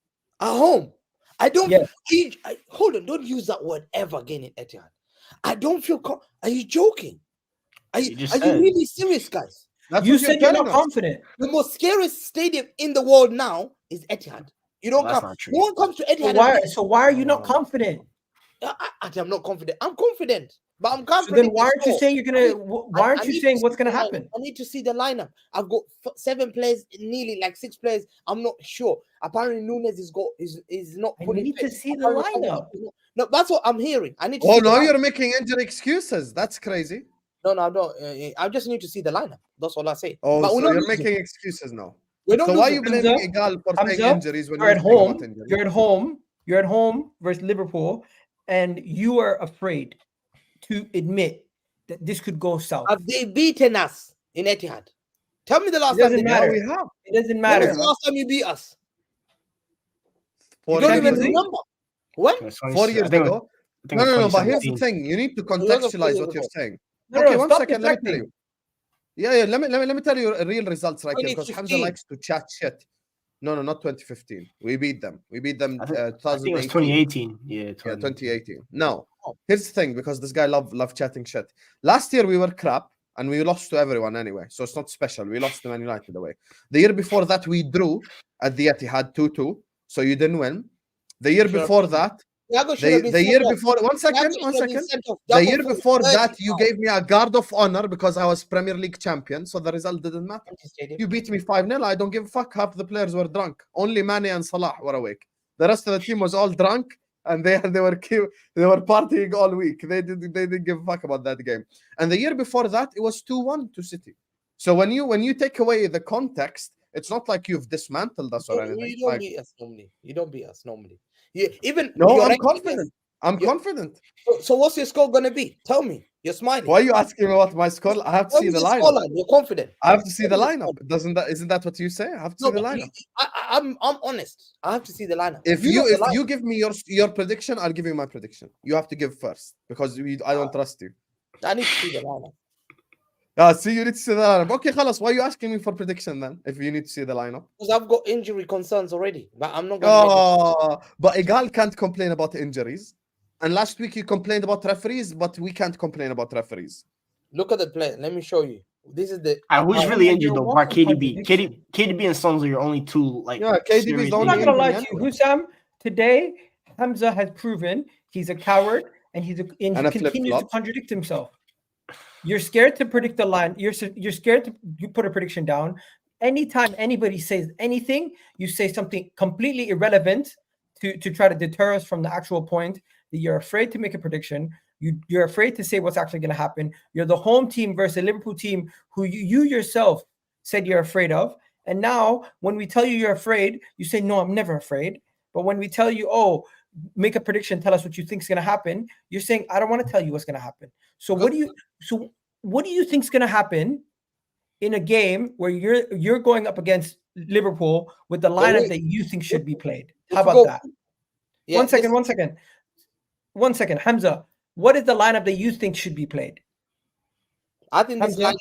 At home. I don't. Hold on. Don't use that word ever again in Etihad. I don't feel. Are you joking? Are you really serious, guys? You said you're not confident. The most scariest stadium in the world now is Etihad. You don't come. No one comes to Etihad. So why are you not confident? I'm not confident. I'm confident, but I'm confident. So then why aren't you saying you're gonna? Why aren't you saying what's gonna happen? I need to see the lineup. I've got 7 players, nearly like 6 players. I'm not sure. Apparently, Nunes is not. I need to see the lineup. No, that's what I'm hearing. I need to. Oh no, you're making injury excuses. That's crazy. No, I just need to see the lineup. That's all I say. Oh, but so you're making excuses now. So why are you blaming Hamza, Egal for saying injuries when you're at home? You're at home. You're at home versus Liverpool, and you are afraid to admit that this could go south. Have they beaten us in Etihad? Tell me the last time. It doesn't matter. When was the last time you beat us? You don't even remember. When? 4 years ago. No. But here's the thing: you need to contextualize what you're saying. Okay, 1 second. Let me tell you. Yeah. Let me tell you real results right here because Hamza likes to chat shit. No, not 2015. We beat them. I think it was 2018. Yeah, 2018. No, here's the thing because this guy love chatting shit. Last year we were crap and we lost to everyone anyway, so it's not special. We lost to Man United away. The year before that we drew at the Etihad 2-2, so you didn't win. The year before that. The year before, one second. The year before that, you gave me a guard of honor because I was Premier League champion, so the result didn't matter. You beat me 5-0. I don't give a fuck. Half the players were drunk. Only Mane and Salah were awake. The rest of the team was all drunk and they were partying all week. They didn't give a fuck about that game. And the year before that, it was 2-1 to City. So when you take away the context, it's not like you've dismantled us or anything. You don't beat us normally. You don't beat us normally. Even no, your I'm ranking confident. I'm confident. So what's your score gonna be? Tell me. You're smiling. Why are you asking me what my score? I have to see the lineup. You're confident. I have to see the lineup. Isn't that what you say? I have to see the lineup. I'm honest. I have to see the lineup. If you give me your prediction, I'll give you my prediction. You have to give first because I don't trust you. I need to see the lineup. See, you need to see the lineup. Okay, khalas, why are you asking me for prediction then? If you need to see the lineup, because I've got injury concerns already, but I'm not going to. But Egal can't complain about injuries. And last week you complained about referees, but we can't complain about referees. Look at the play. Let me show you. This is the. Who's really injured though? Bar KDB. KDB and Stones are your only two. KDB's the only. I'm not gonna lie to you, Hussam. Today, Hamza has proven he's a coward and he continues to contradict himself. You're scared to predict the line. You're scared to put a prediction down. Anytime anybody says anything, you say something completely irrelevant to try to deter us from the actual point. That you're afraid to make a prediction. You're afraid to say what's actually going to happen. You're the home team versus the Liverpool team who you yourself said you're afraid of. And now when we tell you you're afraid, you say, no, I'm never afraid. But when we tell you, oh, make a prediction, tell us what you think is going to happen, you're saying, I don't want to tell you what's going to happen. So what do you think is going to happen in a game where you're going up against Liverpool with the lineup that you think should be played? How about that? Yeah, One second, Hamza. What is the lineup that you think should be played? I think this lineup.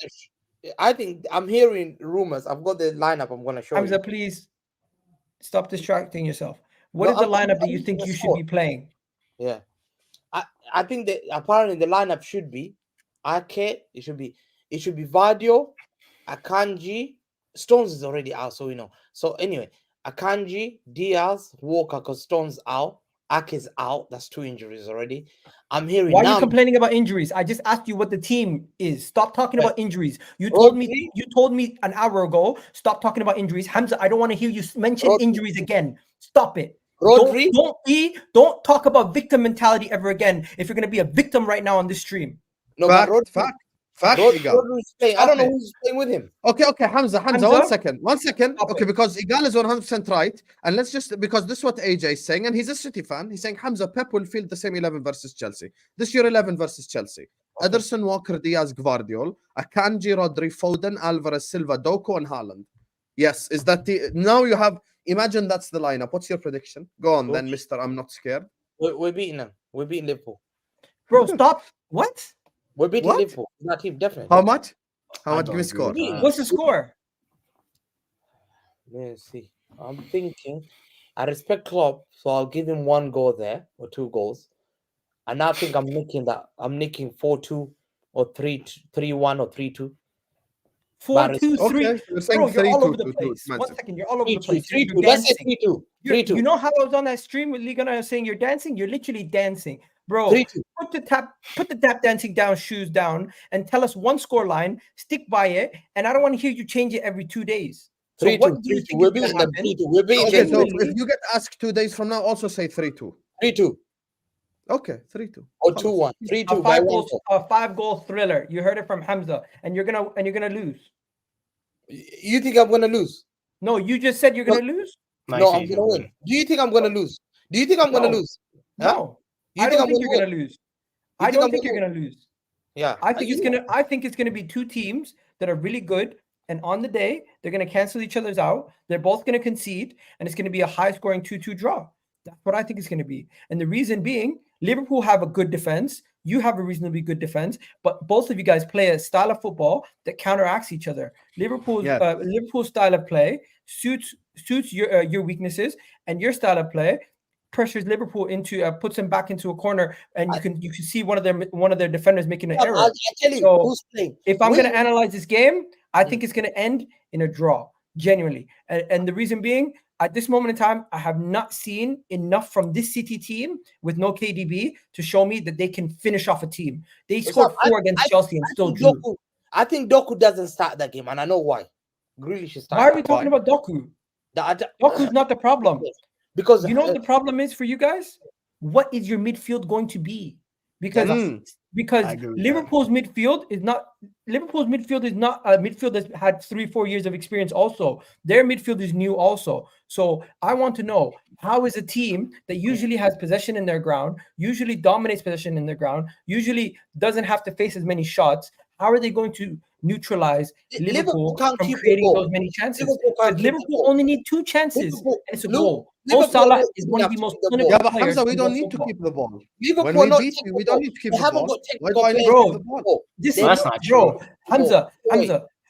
I think I'm hearing rumors. I've got the lineup. I'm going to show Hamza, you. please stop distracting yourself. What is the lineup that you think you should be playing? Yeah, I think that apparently the lineup should be Ake. It should be Vardio, Akanji. Stones is already out, so we know. So anyway, Akanji, Diaz, Walker, because Stones out. Ake is out. That's 2 injuries already. I'm hearing. Why are you complaining about injuries? I just asked you what the team is. Stop talking about injuries. You told me an hour ago. Stop talking about injuries, Hamza. I don't want to hear you mention injuries again. Stop it. Don't talk about victim mentality ever again. If you're going to be a victim right now on this stream. No, fact. I don't know who's playing with him. Okay, Hamza, 1 second. Okay, because Egal is 100% right. And let's just, because this is what AJ is saying, and he's a City fan. He's saying Hamza, Pep will field the same 11 versus Chelsea. This year 11 versus Chelsea. Okay. Ederson, Walker, Diaz, Gvardiol, Akanji, Rodri, Foden, Alvarez, Silva, Doku, and Haaland. Yes, is that now you have, imagine that's the lineup. What's your prediction? Go on then, Mr. I'm not scared. We're beating them. We're beating Liverpool. Bro, stop. What? We're beating Liverpool. That team, definitely. How much? Give me score. What's the score? Let's see. I'm thinking. I respect Klopp, so I'll give him 1 goal there or 2 goals. And I think I'm nicking 4-2 or 3-1 or 3-2. 4-2-3. Okay. Bro, you're all over the place. 1 second, you're all over the place. 3-2. Let's say 3-2. You know how I was on that stream with Liga saying you're dancing? You're literally dancing. Bro, 3-2. put the tap dancing down, shoes down, and tell us 1 score line, stick by it, and I don't want to hear you change it every 2 days. So 3-2. We're beating them. 3-2. We're beating them. So if you get asked 2 days from now, also say 3-2. 3-2. Okay, 3-2. Or 2-1. 3-2. A 5-goal thriller. You heard it from Hamza, and you're gonna lose. You think I'm gonna lose? No, you just said you're gonna lose. No, I'm gonna win. Do you think I'm gonna lose? Do you think I'm gonna lose? No. I don't think you're gonna lose. I don't think you're gonna lose. Yeah. I think it's gonna be 2 teams that are really good, and on the day they're gonna cancel each other's out. They're both gonna concede, and it's gonna be a high-scoring 2-2 draw. That's what I think it's gonna be. And the reason being, Liverpool have a good defense. You have a reasonably good defense, but both of you guys play a style of football that counteracts each other. Liverpool's style of play suits your weaknesses, and your style of play pressures Liverpool into puts them back into a corner, and you can see one of their defenders making an error. I'll tell you who's playing. If I'm going to analyze this game, I think it's going to end in a draw, genuinely. And the reason being, at this moment in time, I have not seen enough from this City team with no KDB to show me that they can finish off a team. They scored 4 against Chelsea and still drew. I think Doku doesn't start that game, and I know why. Grealish is starting. Why are we talking about Doku? Doku's not the problem. Because you know what the problem is for you guys? what is your midfield going to be? Because I agree with Liverpool's midfield is not a midfield that's had 3-4 years of experience. Also, their midfield is new. Also, so I want to know, how is a team that usually has possession in their ground, usually dominates possession in their ground, usually doesn't have to face as many shots, how are they going to neutralize Liverpool can't from keep the creating ball. those many chances? Liverpool can't keep the Liverpool ball. only need 2 chances, Liverpool- and it's a Lu- goal. Mo Liverpool Salah don't is one of the have to most keep the clinical ball. Yeah, but players Hamza, we in don't world need to football. keep the ball. Liverpool When we not beat take you, the we don't ball. need to keep They the haven't ball. got Why technical do I need to players. keep the ball? Bro, this Well, is that's not bro. true.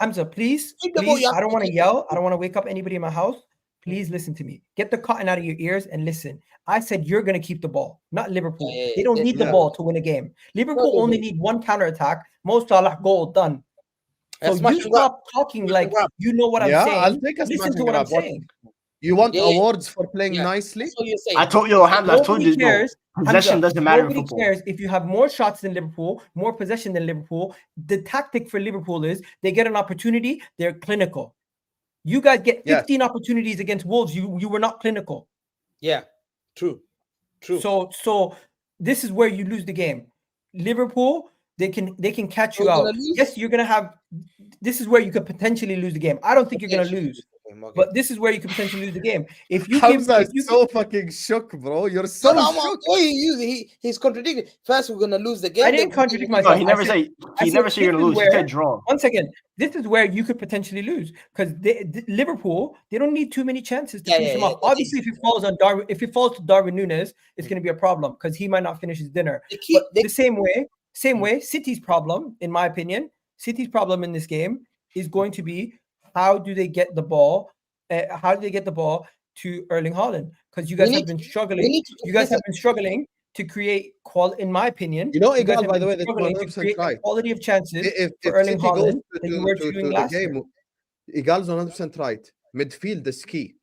Hamza, please, Keep the ball, you have I don't to want to keep yell. I don't want to wake up anybody in my house. Please listen to me. Get the cotton out of your ears and listen. I said you're going to keep the ball, not Liverpool. Yeah, They don't need the yeah. ball to win a game. Liverpool only need one counter attack. Mo Salah, goal, done. So Smash you and grab. stop talking Smash like and grab. you know what I'm Yeah, saying. I'll take a Listen smash to and what I'm grab. What? saying. You want Yeah, yeah. awards for playing Yeah. nicely? That's what you're saying. I told you, Hamza, I told Nobody you, bro. cares. Possession Hamza, doesn't matter in nobody football. cares if you have more shots than Liverpool, more possession than Liverpool. The tactic for Liverpool is they get an opportunity, they're clinical. You guys get 15 opportunities against Wolves. You were not clinical. Yeah, true. So this is where you lose the game. Liverpool, they can catch you We're out. gonna lose? Yes, you're gonna have. This is where you could potentially lose the game. I don't think you're gonna lose, but this is where you could potentially lose the game. If you Hamza give, is so fucking shook, bro. You're so shook. He's contradicting. First, we're gonna lose the game. I didn't contradict No, myself. he never said you're gonna lose. He said draw. One second. This is where you could potentially lose because Liverpool, they don't need too many chances to finish them off. Obviously, if it falls to Darwin Núñez, it's going to be a problem because he might not finish his dinner. The same way, City's problem, in my opinion, City's problem in this game is going to be how do they get the ball? How do they get the ball to Erling Haaland? Because you guys have been struggling. You guys have been struggling to create quality. In my opinion, You know, you guys Egal, have by been the way, that's struggling to 100% create a right. quality of chances If for Erling City goes Haaland that you were doing to the last year. game, Egal's 100% right. Midfield is key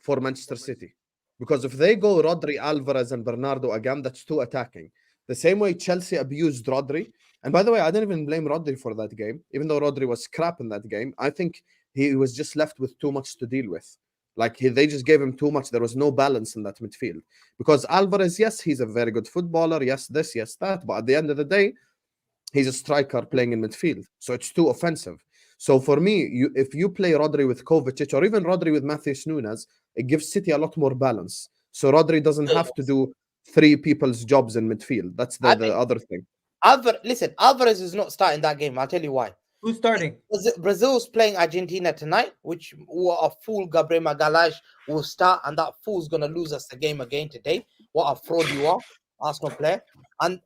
for Manchester City. Because if they go Rodri, Alvarez, and Bernardo again, that's too attacking. The same way Chelsea abused Rodri. And by the way, I didn't even blame Rodri for that game. Even though Rodri was crap in that game, I think he was just left with too much to deal with. Like they just gave him too much. There was no balance in that midfield. Because Alvarez, yes, he's a very good footballer. Yes, this, yes, that. But at the end of the day, he's a striker playing in midfield. So it's too offensive. So for me, if you play Rodri with Kovacic or even Rodri with Matheus Nunes, it gives City a lot more balance. So Rodri doesn't have to do 3 people's jobs in midfield. That's the other thing. Alvarez is not starting that game. I'll tell you why. Who's starting? Brazil's playing Argentina tonight, which what a fool Gabriel Magalhaes will start, and that fool's gonna lose us the game again today. What a fraud you are, Arsenal player. And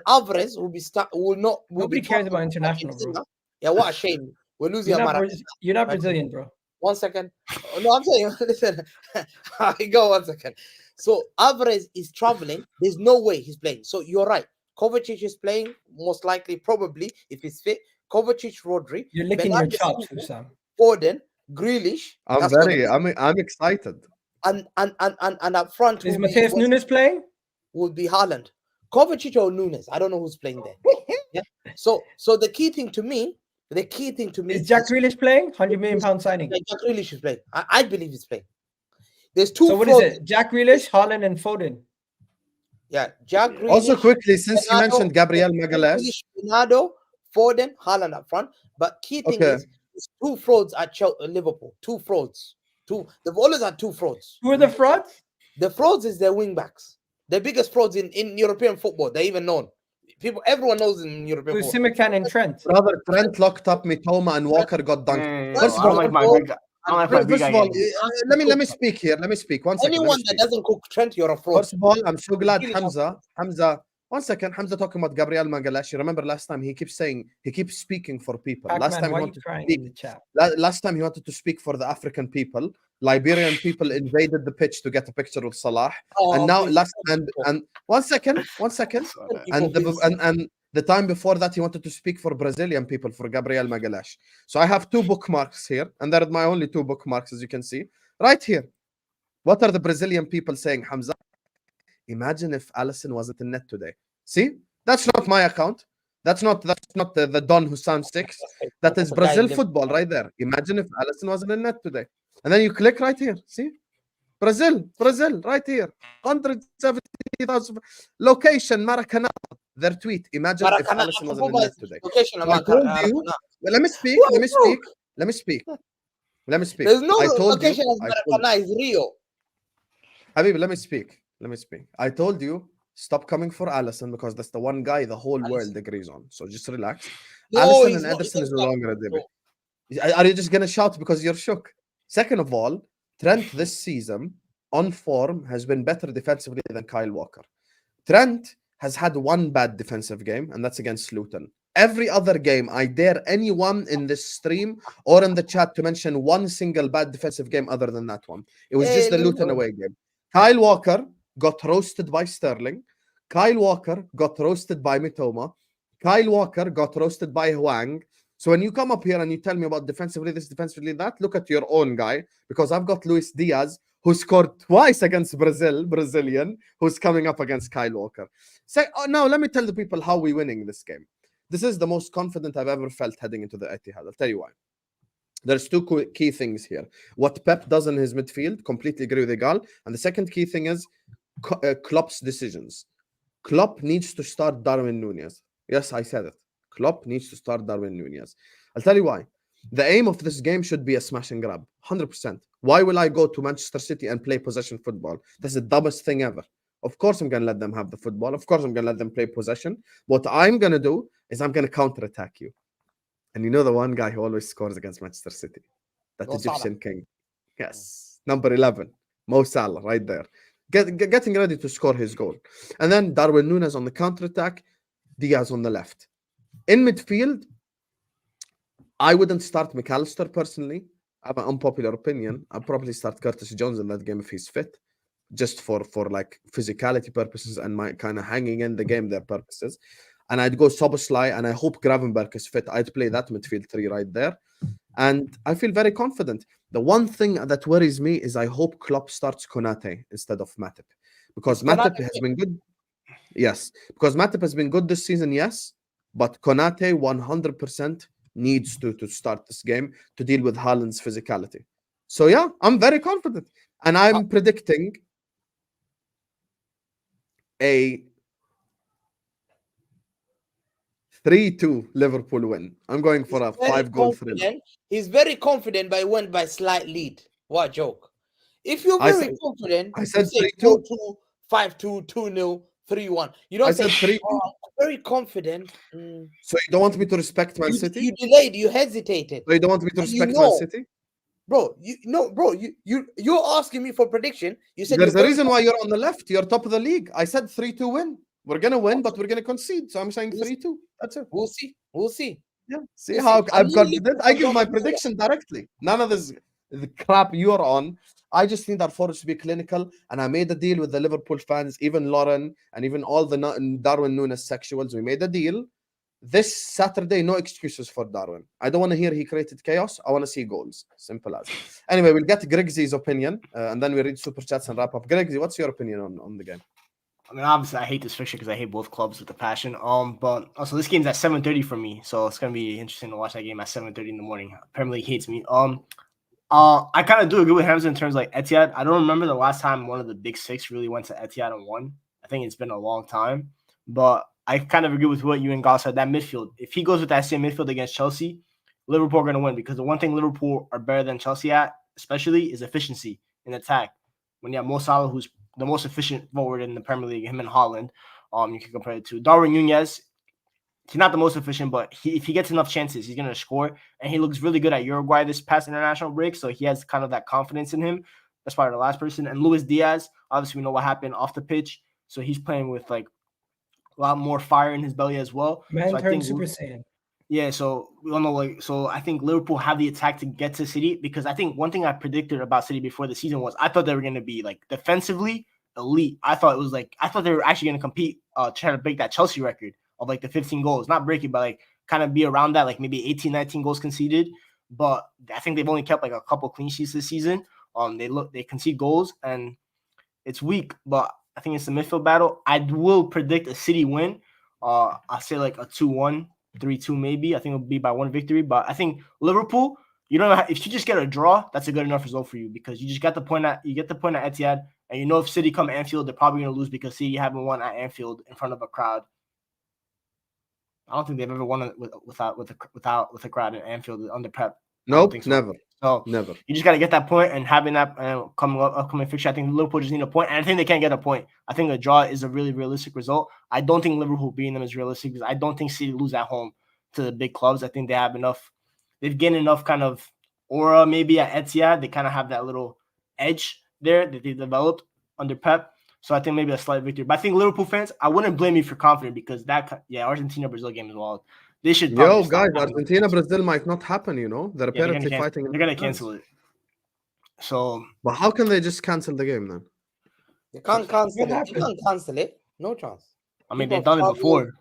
Alvarez will be Nobody cares about international, bro. Yeah, what a shame. We're losing. You're not Brazilian, bro. 1 second. No, I'm saying, listen. Go 1 second. So Alvarez is traveling. There's no way he's playing. So you're right. Kovacic is playing, most likely, probably, if he's fit. Kovacic, Rodri. You're licking your chops, Sam. Foden, Grealish. I'm excited. And up front, is Matheus Nunes playing? Will be Haaland. Kovacic or Nunes. I don't know who's playing there. Yeah. So the key thing to me is Jack Grealish playing? £100 million signing. Jack Grealish is playing. I believe he's playing. There's 2. So what is it? Jack Grealish, Haaland, and Foden. Yeah, Jack Grealish. Also, quickly, since you mentioned Gabriel Magalhaes, Bernardo, Foden, Haaland up front. But key thing is 2 frauds at Liverpool. 2 frauds. The Bowlers had 2 frauds. Who are the frauds? The frauds is their wing backs. The biggest frauds in European football. They're even known. Everyone knows in European football. Simican and Trent. Brother, Trent locked up Mitoma and Walker got dunked. First of all, let me speak here. Let me speak. 1 second. Anyone that doesn't cook Trent, you're a fraud. First of all, I'm so glad Hamza. 1 second. Hamza talking about Gabriel Magalhaes. You remember last time he keeps speaking for people. Last time he wanted to speak for the African people. Liberian people invaded the pitch to get a picture with Salah. And now and 1 second. And the time before that, he wanted to speak for Brazilian people, for Gabriel Magalhaes. So I have 2 bookmarks here, and they're my only 2 bookmarks, as you can see. Right here. What are the Brazilian people saying, Hamza? Imagine if Alisson wasn't in net today. See? That's not my account. That's not the Don Hussam 6. That is Brazil football right there. Imagine if Alisson wasn't in net today. And then you click right here. See? Brazil, right here. 170 40,000 location Maracanã. Their tweet. Imagine if Maracanã, Alisson wasn't in net today. location of So I told Maracanã. you. Well, let me speak. What Let a me speak. joke. Let me speak. Let me speak. There's no I told location you. of I told Maracanã. It's Rio. Habib, let me speak. Let me speak. I told you, stop coming for Alisson because that's the one guy the whole world agrees on. So just relax. No, Alisson he's and not. Ederson is no not- longer a debate. no. Are you just gonna shout because you're shook? Second of all, Trent this season on form has been better defensively than Kyle Walker. Trent has had one bad defensive game, and that's against Luton. Every other game, I dare anyone in this stream or in the chat to mention one single bad defensive game other than that one. It was just the Luton away game. Kyle Walker got roasted by Sterling. Kyle Walker got roasted by Mitoma. Kyle Walker got roasted by Hwang. So when you come up here and you tell me about defensively this, defensively that, look at your own guy, because I've got Luis Diaz, who scored twice against Brazilian, who's coming up against Kyle Walker. So now let me tell the people how we're winning this game. This is the most confident I've ever felt heading into the Etihad. I'll tell you why. There's two key things here. What Pep does in his midfield, completely agree with Egal. And the second key thing is Klopp's decisions. Klopp needs to start Darwin Núñez. Yes, I said it. Klopp needs to start Darwin Núñez. I'll tell you why. The aim of this game should be a smash and grab. 100%. Why will I go to Manchester City and play possession football? That's the dumbest thing ever. Of course, I'm going to let them have the football. Of course, I'm going to let them play possession. What I'm going to do is I'm going to counterattack you. And you know the one guy who always scores against Manchester City? That Egyptian king. Yes. Number 11. Mo Salah, right there. Getting ready to score his goal. And then Darwin Núñez on the counterattack. Diaz on the left. In midfield, I wouldn't start McAllister personally. I have an unpopular opinion. I'd probably start Curtis Jones in that game if he's fit, just for like physicality purposes and my kind of hanging in the game there purposes. And I'd go Szoboszlai, and I hope Gravenberch is fit. I'd play that midfield three right there. And I feel very confident. The one thing that worries me is I hope Klopp starts Konate instead of Matip. Because Matip has been good. Yes. Because Matip has been good this season, yes. But Konate 100% needs to start this game to deal with Haaland's physicality. So yeah, I'm very confident. And I'm predicting a 3-2 Liverpool win. I'm going for a 5-goal thrill. He's very confident, but he went by slight lead. What a joke. If you're very confident, I said 3-2, 5-2, 2-0, 3-1. You don't say 3-2. Very confident. So you don't want me to respect Man City? You delayed, you hesitated. So you don't want me to respect Man City? Bro, you're asking me for prediction. You said there's a reason why you're on the left. You're top of the league. I said 3-2 win. We're gonna win, but we're gonna concede. So I'm saying 3-2. That's it. We'll see. We'll see. Yeah. See how I'm confident. I give my prediction directly. None of this the crap you're on. I just need our forwards to be clinical, and I made a deal with the Liverpool fans, even Lauren, and even all the Darwin Núñez sexuals. We made a deal. This Saturday, no excuses for Darwin. I don't want to hear he created chaos. I want to see goals. Simple as. Anyway, we'll get Griggs' opinion, and then we read super chats and wrap up. Griggs, what's your opinion on the game? I mean, obviously, I hate this fixture because I hate both clubs with a passion. But also this game's at 7:30 for me, so it's gonna be interesting to watch that game at 7:30 in the morning. Premier League hates me. I kind of do agree with Hamza in terms of like Etihad. I don't remember the last time one of the big six really went to Etihad and won. I think it's been a long time, but I kind of agree with what you and Gal said. That midfield, if he goes with that same midfield against Chelsea, Liverpool are going to win, because the one thing Liverpool are better than Chelsea at, especially, is efficiency in attack. When you have Mo Salah, who's the most efficient forward in the Premier League, him and Haaland, you can compare it to Darwin Núñez. He's not the most efficient, but if he gets enough chances, he's going to score. And he looks really good at Uruguay this past international break, so he has kind of that confidence in him. That's probably the last person. And Luis Diaz, obviously we know what happened off the pitch, so he's playing with like a lot more fire in his belly as well. Man so turned Super Saiyan. Yeah, so we all know, so I think Liverpool have the attack to get to City, because I think one thing I predicted about City before the season was I thought they were going to be like defensively elite. I thought they were actually going to compete, trying to break that Chelsea record of like the 15 goals, not break it, but like kind of be around that, like maybe 18, 19 goals conceded. But I think they've only kept like a couple clean sheets this season. They concede goals and it's weak, but I think it's the midfield battle. I will predict a City win. I'll say like a 2-1, 3-2 maybe. I think it'll be by one victory. But I think Liverpool, you don't know if you just get a draw, that's a good enough result for you, because you just got the point at Etihad, And you know if City come Anfield, they're probably going to lose because City haven't won at Anfield in front of a crowd. I don't think they've ever won without a crowd at Anfield under Pep. Nope, so. never. So never. You just got to get that point, and having that upcoming fixture, I think Liverpool just need a point, and I think they can't get a point. I think a draw is a really realistic result. I don't think Liverpool beating them is realistic because I don't think City lose at home to the big clubs. I think they have enough. They've gained enough kind of aura maybe at Etihad. They kind of have that little edge there that they developed under Pep. So I think maybe a slight victory. But I think Liverpool fans, I wouldn't blame you for confident because Argentina-Brazil game as well. They should. Yo, guys, Argentina-Brazil might not happen, you know? They're apparently fighting. They're going to cancel it. So. But how can they just cancel the game then? They can't cancel it. You can't cancel it. No chance. I mean, they've done it before.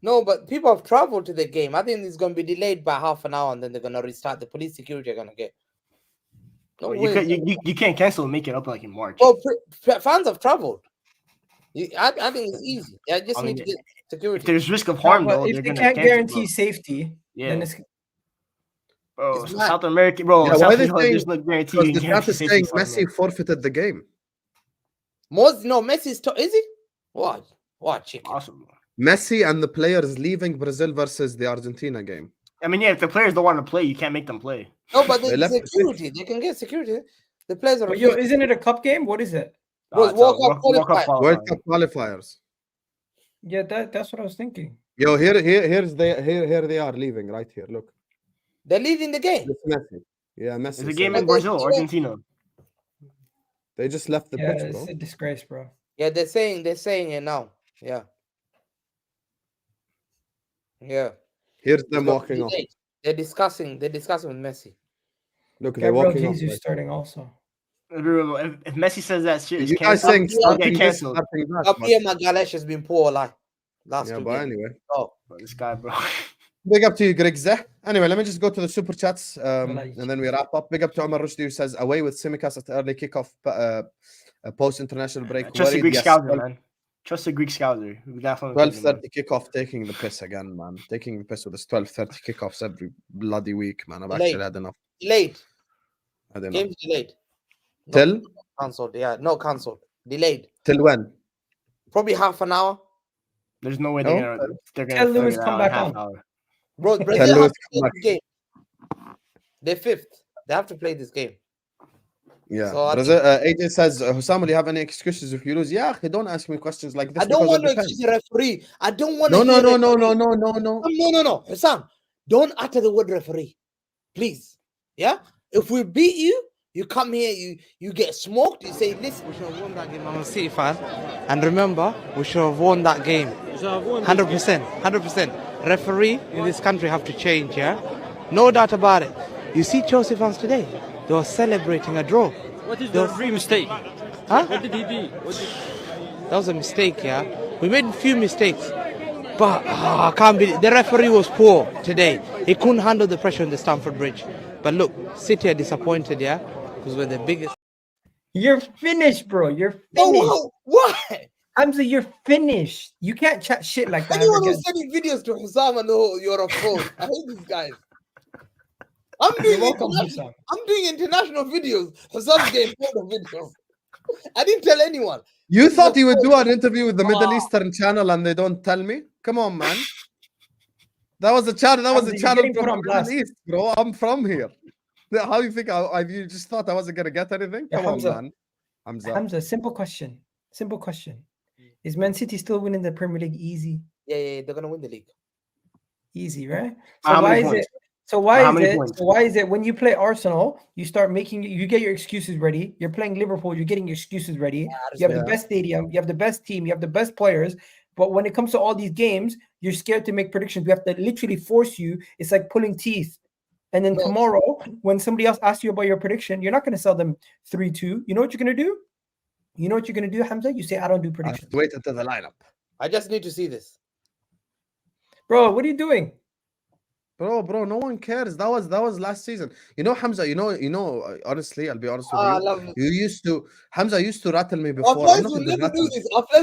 No, but people have traveled to the game. I think it's going to be delayed by half an hour and then they're going to restart. The police security are going to get. No, you can't cancel and make it up like in March. Well, fans have traveled. I think it's easy. I just need to get security. If there's risk of harm, though, if they can't guarantee safety, then it's. Bro, South America, bro. Yeah, why there's no guarantee. The draft is saying Messi forfeited the game. No, Messi's is he? What chicken? Awesome. Messi and the players leaving Brazil versus the Argentina game. I mean, yeah, if the players don't want to play, you can't make them play. No, but there's security. They can get security. The players are. But yo, isn't it a cup game? What is it? World Cup qualifiers. Yeah, that's what I was thinking. Yo, here they are leaving right here. Look, they're leaving the game. Messi. Yeah, Messi. It's a game in Brazil, Argentina. They just left the pitch, bro. It's a disgrace, bro. Yeah, they're saying it now. Yeah. Yeah. Here's them walking off. They're discussing with Messi. Look, they're walking off. Jesus starting also. If Messi says that shit, you guys saying get canceled. Gabriel Magalhaes has been poor last yeah, but anyway. Oh, this guy, bro. Big up to you, Griggs. Anyway, let me just go to the super chats and then we wrap up. Big up to Omar Rushdie, who says away with Tsimikas at early kickoff post international break. Trust the Greek scouser, man. Trust the Greek scouser. 12:30 kickoff, taking the piss again, man. Taking the piss with this 12:30 kickoffs every bloody week, man. I've actually had enough. Delayed. Game's delayed. Till? Cancelled. Yeah, no cancelled. Delayed. Till when? Probably half an hour. There's no way they're gonna tell Lewis come back on. Bro, Brazil has to play this game. They're fifth. They have to play this game. Yeah. So AJ says, Hussam, will you have any excuses if you lose? Yeah, don't ask me questions like this. I don't want to accuse the referee. I don't want to. No. No. Hussam, don't utter the word referee. Please. Yeah? If we beat you, you come here, you get smoked, you say, listen. We should have won that game. I'm a City fan. And remember, we should have won that game. 100%. Referee in this country have to change, yeah? No doubt about it. You see Chelsea fans today? They were celebrating a draw. What is the referee mistake? Huh? What did he do? That was a mistake, yeah? We made a few mistakes. But I can't believe the referee was poor today. He couldn't handle the pressure on the Stamford Bridge. But look, City are disappointed, yeah? Because we're the biggest. You're finished, bro. You're finished. Oh, what? Hamza, you're finished. You can't chat shit like that. Anyone who's sending videos to Hussam and you're a fraud. I hate these guys. I'm doing international videos. Hussam's getting photo videos. I didn't tell anyone. You thought you would do an interview with the Middle Eastern channel and they don't tell me? Come on, man. That was a channel. That was a channel from the Middle East, bro. I'm from here. How do you think you just thought I wasn't gonna get anything? Come on, man. Hamza, simple question. Is Man City still winning the Premier League easy? Yeah, they're gonna win the league. Easy, right? So why is it when you play Arsenal, you get your excuses ready? You're playing Liverpool, you're getting your excuses ready. You have the best stadium, you have the best team, you have the best players. But when it comes to all these games, you're scared to make predictions. We have to literally force you. It's like pulling teeth. And then tomorrow, when somebody else asks you about your prediction, you're not going to sell them 3-2. You know what you're going to do? You know what you're going to do, Hamza? You say, I don't do predictions. Wait until the lineup. I just need to see this. Bro, what are you doing? Bro, no one cares. That was last season. You know, Hamza, you know, honestly, I'll be honest with you. Hamza used to rattle me before. Our players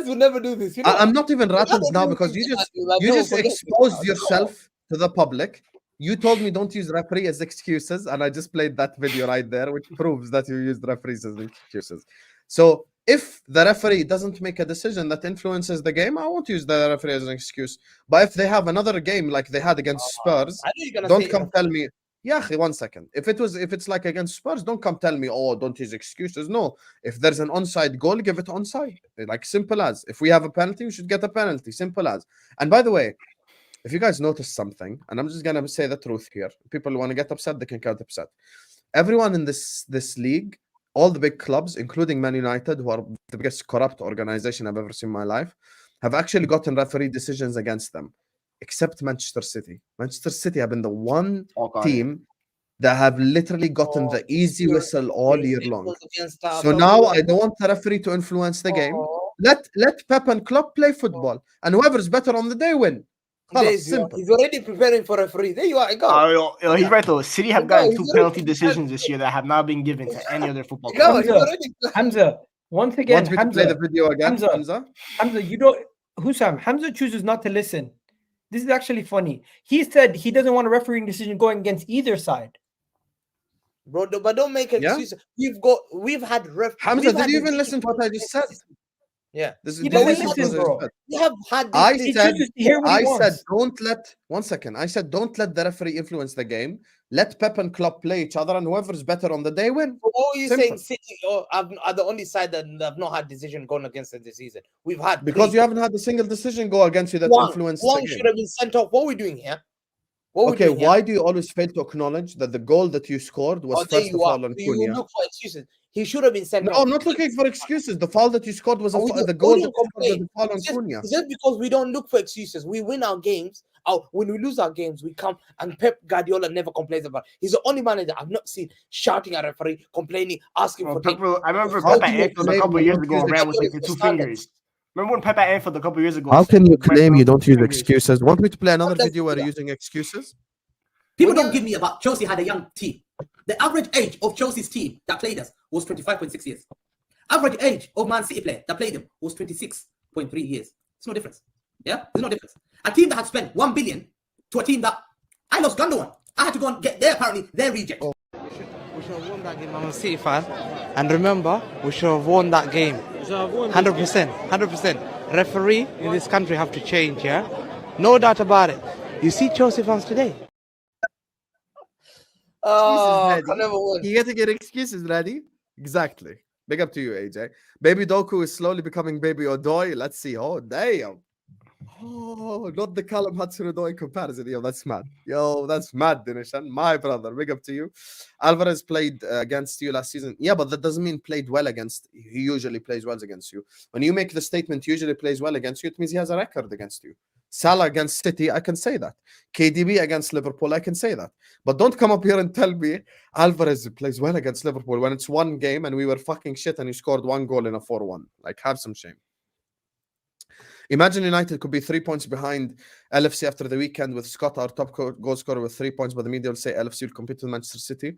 will never do this. You know? I'm not even rattled now because you just exposed yourself to the public. You told me don't use referee as excuses, and I just played that video right there, which proves that you used referees as excuses. So If the referee doesn't make a decision that influences the game, I won't use the referee as an excuse. But if they have another game like they had against Spurs, I know you're gonna don't say come tell me, yeah, 1 second. If it's like against Spurs, don't come tell me, oh, don't use excuses. No, if there's an onside goal, give it onside. Like simple as. If we have a penalty, we should get a penalty. Simple as. And by the way, if you guys notice something, and I'm just gonna say the truth here, people who want to get upset, they can get upset. Everyone in this league, all the big clubs, including Man United, who are the biggest corrupt organization I've ever seen in my life, have actually gotten referee decisions against them, except Manchester City. Manchester City have been the one team that have literally gotten the easy whistle all year long. So now I don't want the referee to influence the game. Let Pep and Klopp play football, and whoever's better on the day win. Simple. He's already preparing for referee. There you are. Go. He's right though. City have gotten 2 penalty decisions this year that have not been given to any other football Go. club. Hamza, once again, Want me to play the video again, Hamza? Hamza, you don't. Hussam, Hamza chooses not to listen. This is actually funny. He said he doesn't want a refereeing decision going against either side. Bro, but don't make excuses. We've had Hamza, did you even listen to what I just said? Yeah. He doesn't listen, bro. We have had this. I said, don't let 1 second. I said, don't let the referee influence the game. Let Pep and Klopp play each other, and whoever's better on the day win. What are you saying? City are the only side that have not had decision going against them this season. We've had because you haven't had a single decision go against you that influenced the game. One should have been sent off. What are we doing here? Okay, why do you always fail to acknowledge that the goal that you scored was first of all on Cunha? You look for excuses. He should have been sent off. No, I'm not looking for excuses. The foul that you scored was the goal that was the foul on Cunha. It's just because we don't look for excuses. We win our games. When we lose our games, we come and Pep Guardiola never complains about it. He's the only manager I've not seen shouting at a referee, complaining, asking for. I remember Pep at Anfield a couple of years ago ran with the 2 fingers. Remember when Pep at Anfield a couple of years ago? How can you claim you don't use excuses? Want me to play another video where you're using excuses? People don't give me about Chelsea had a young team. The average age of Chelsea's team that played us was 25.6 years. Average age of Man City player that played them was 26.3 years. It's no difference. Yeah, there's no difference. A team that had spent 1 billion to a team that I lost Gundogan. I had to go and get there. Apparently, their reject. We should have won that game. I'm a City fan, and remember, we should have won that game. 100%, 100%. Referee in this country have to change. Yeah, no doubt about it. You see Chelsea fans today. You get to get excuses, ready? Exactly. Big up to you, AJ. Baby Doku is slowly becoming Baby Odoi. Let's see. Oh, damn. Oh, not the Callum Hudson-Odoi comparison. Yo, that's mad. That's mad, Dinishan. My brother. Big up to you. Alvarez played against you last season. Yeah, but that doesn't mean played well against. He usually plays well against you. When you make the statement usually plays well against you, it means he has a record against you. Salah against City, I can say that. KDB against Liverpool, I can say that. But don't come up here and tell me Alvarez plays well against Liverpool when it's one game and we were fucking shit and he scored 1 goal in a 4-1. Like, have some shame. Imagine United could be 3 points behind LFC after the weekend with Scott, our top goal scorer, with 3 points, but the media will say LFC will compete with Manchester City.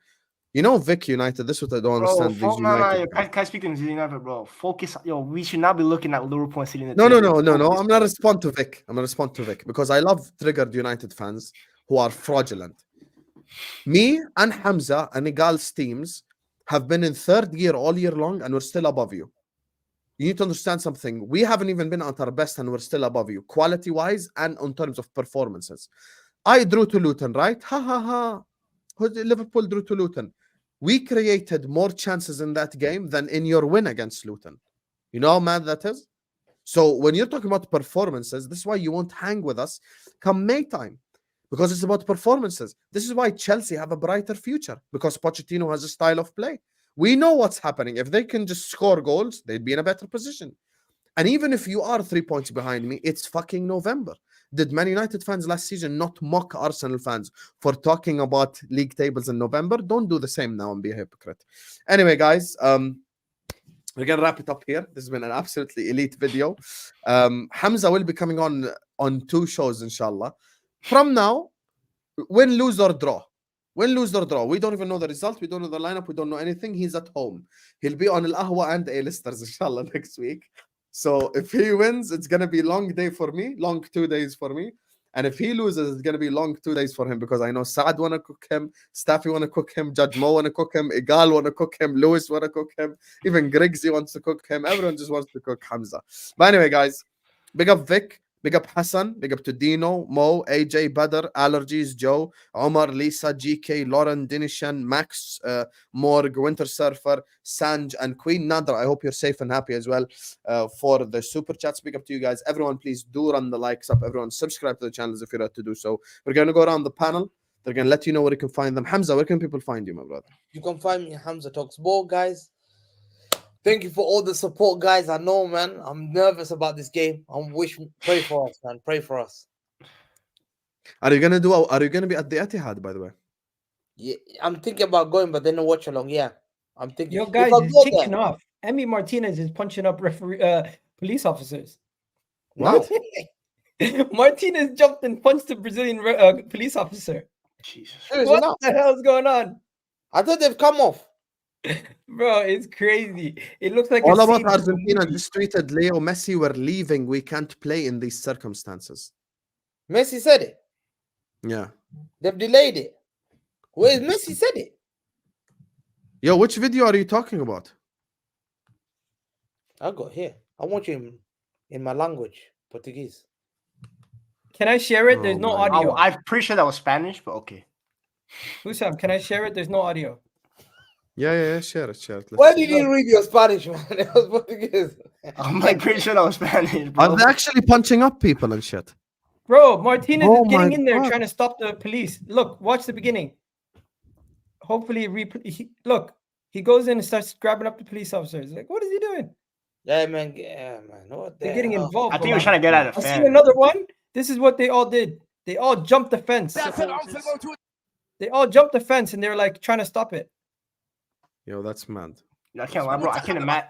You know, Vic United, this is what I don't understand. Can I speak to United, bro? Focus. We should not be looking at Liverpool and City. No. I'm not respond to Vic. I'm going to respond to Vic because I love triggered United fans who are fraudulent. Me and Hamza and Egal's teams have been in 3rd gear all year long and we're still above you. You need to understand something. We haven't even been at our best and we're still above you, quality-wise and in terms of performances. I drew to Luton, right? Liverpool drew to Luton. We created more chances in that game than in your win against Luton. You know how mad that is? So when you're talking about performances, this is why you won't hang with us come May time. Because it's about performances. This is why Chelsea have a brighter future. Because Pochettino has a style of play. We know what's happening. If they can just score goals, they'd be in a better position. And even if you are 3 points behind me, it's fucking November. Did Man United fans last season not mock Arsenal fans for talking about league tables in November? Don't do the same now and be a hypocrite. Anyway, guys, we're going to wrap it up here. This has been an absolutely elite video. Hamza will be coming on 2 shows, inshallah. From now, win, lose, or draw. Win, lose, or draw. We don't even know the result. We don't know the lineup. We don't know anything. He's at home. He'll be on Al-Ahwa and Alisters, inshallah, next week. So if he wins, it's going to be a long day for me, long 2 days for me. And if he loses, it's going to be long 2 days for him because I know Saad want to cook him, Staffy want to cook him, Judge Mo want to cook him, Egal want to cook him, Lewis want to cook him, even Griggs wants to cook him. Everyone just wants to cook Hamza. But anyway, guys, big up Vic, big up Hassan, big up to Dino, Mo, AJ, Badr, Allergies, Joe, Omar, Lisa, GK, Lauren, Dinishan, Max, Morg, Winter Surfer, Sanj, and Queen Nadra. I hope you're safe and happy as well for the super chats. Big up to you guys. Everyone, please do run the likes up. Everyone, subscribe to the channels if you're about to do so. We're going to go around the panel. They're going to let you know where you can find them. Hamza, where can people find you, my brother? You can find me Hamza Talks Ball, guys. Thank you for all the support, guys. I know, man. I'm nervous about this game. Pray for us, man. Pray for us. Are you gonna be at the Etihad, by the way? Yeah, I'm thinking about going, but then a watch along. Yeah, I'm thinking. Yo, guys, it's kicking off. Emi Martinez is punching up police officers. What? Martinez jumped and punched the Brazilian police officer. Jesus. What the hell is going on? I thought they've come off. Bro, it's crazy. It looks like All about Argentina just tweeted Leo Messi, we're leaving. We can't play in these circumstances. Messi said it. Yeah. They've delayed it. Where is Messi said it? Yo, which video are you talking about? I got here. I want you in my language, Portuguese. Can I share it? There's no audio. I'm pretty sure that was Spanish, but okay. Husam, can I share it? There's no audio. Yeah, share it. Why did you read your Spanish, man? It was Portuguese. I'm like pretty sure that was Spanish, bro. Are they actually punching up people and shit? Bro, Martinez is getting in there God. trying to stop the police. Look, watch the beginning. Hopefully, look, he goes in and starts grabbing up the police officers. Like, what is he doing? Yeah, man. What They're getting involved. I think we're trying to get at a I fan. seen another one. This is what they all did. They all jumped the fence. They all jumped the fence and they were like trying to stop it. Yo, that's mad. I can't lie, bro. I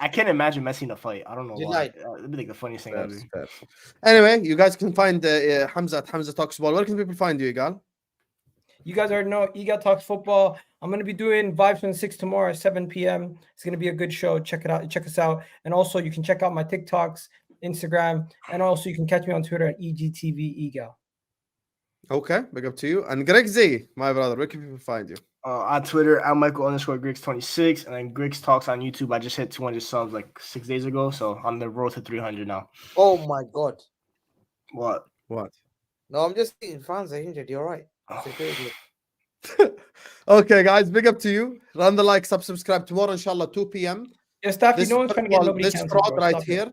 can't imagine Messi in a fight. I don't know why. It'd be like the funniest thing ever. Anyway, you guys can find Hamza at Hamza Talks Ball. Where can people find you, Egal? You guys already know Egal Talks Football. I'm going to be doing Vibes from 6 tomorrow at 7 p.m. It's going to be a good show. Check it out. Check us out. And also, you can check out my TikToks, Instagram, and also you can catch me on Twitter at EGTV Egal. Okay, big up to you. And Griggsy, my brother, where can people find you? On Twitter, I'm Michael_Griggs26, and then Griggs Talks on YouTube. I just hit 200 subs like 6 days ago, so I'm the road to 300 now. Oh my God. What? No, I'm just saying, fans are injured. You're right. Okay, guys, big up to you. Run the like, subscribe tomorrow, inshallah, 2 p.m. Yeah, Staffy, no one's trying to get nobody this canceled, fraud bro. right Stop here,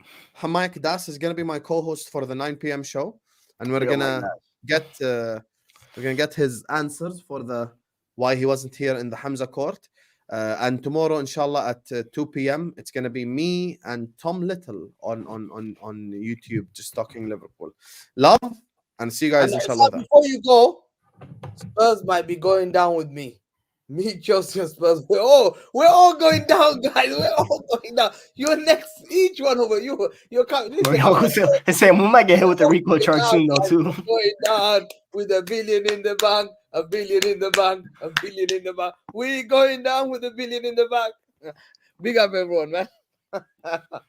it. Hamak Das is gonna be my co-host for the 9 p.m. show, and we're gonna get his answers for the why he wasn't here in the Hamza court. And tomorrow, inshallah, at 2 p.m., it's gonna be me and Tom Little on YouTube, just talking Liverpool. Love, and see you guys, inshallah. Before you go, Spurs might be going down with me. Me, Chelsea, and Spurs. We're all going down, guys. We're all going down. You're next. Each one over you. You're coming. We might get hit with the Rico charge soon, though, too. Going down with $1 billion in the bank, $1 billion in the bank, $1 billion in the bank. We going down with $1 billion in the bank. Big up, everyone, man.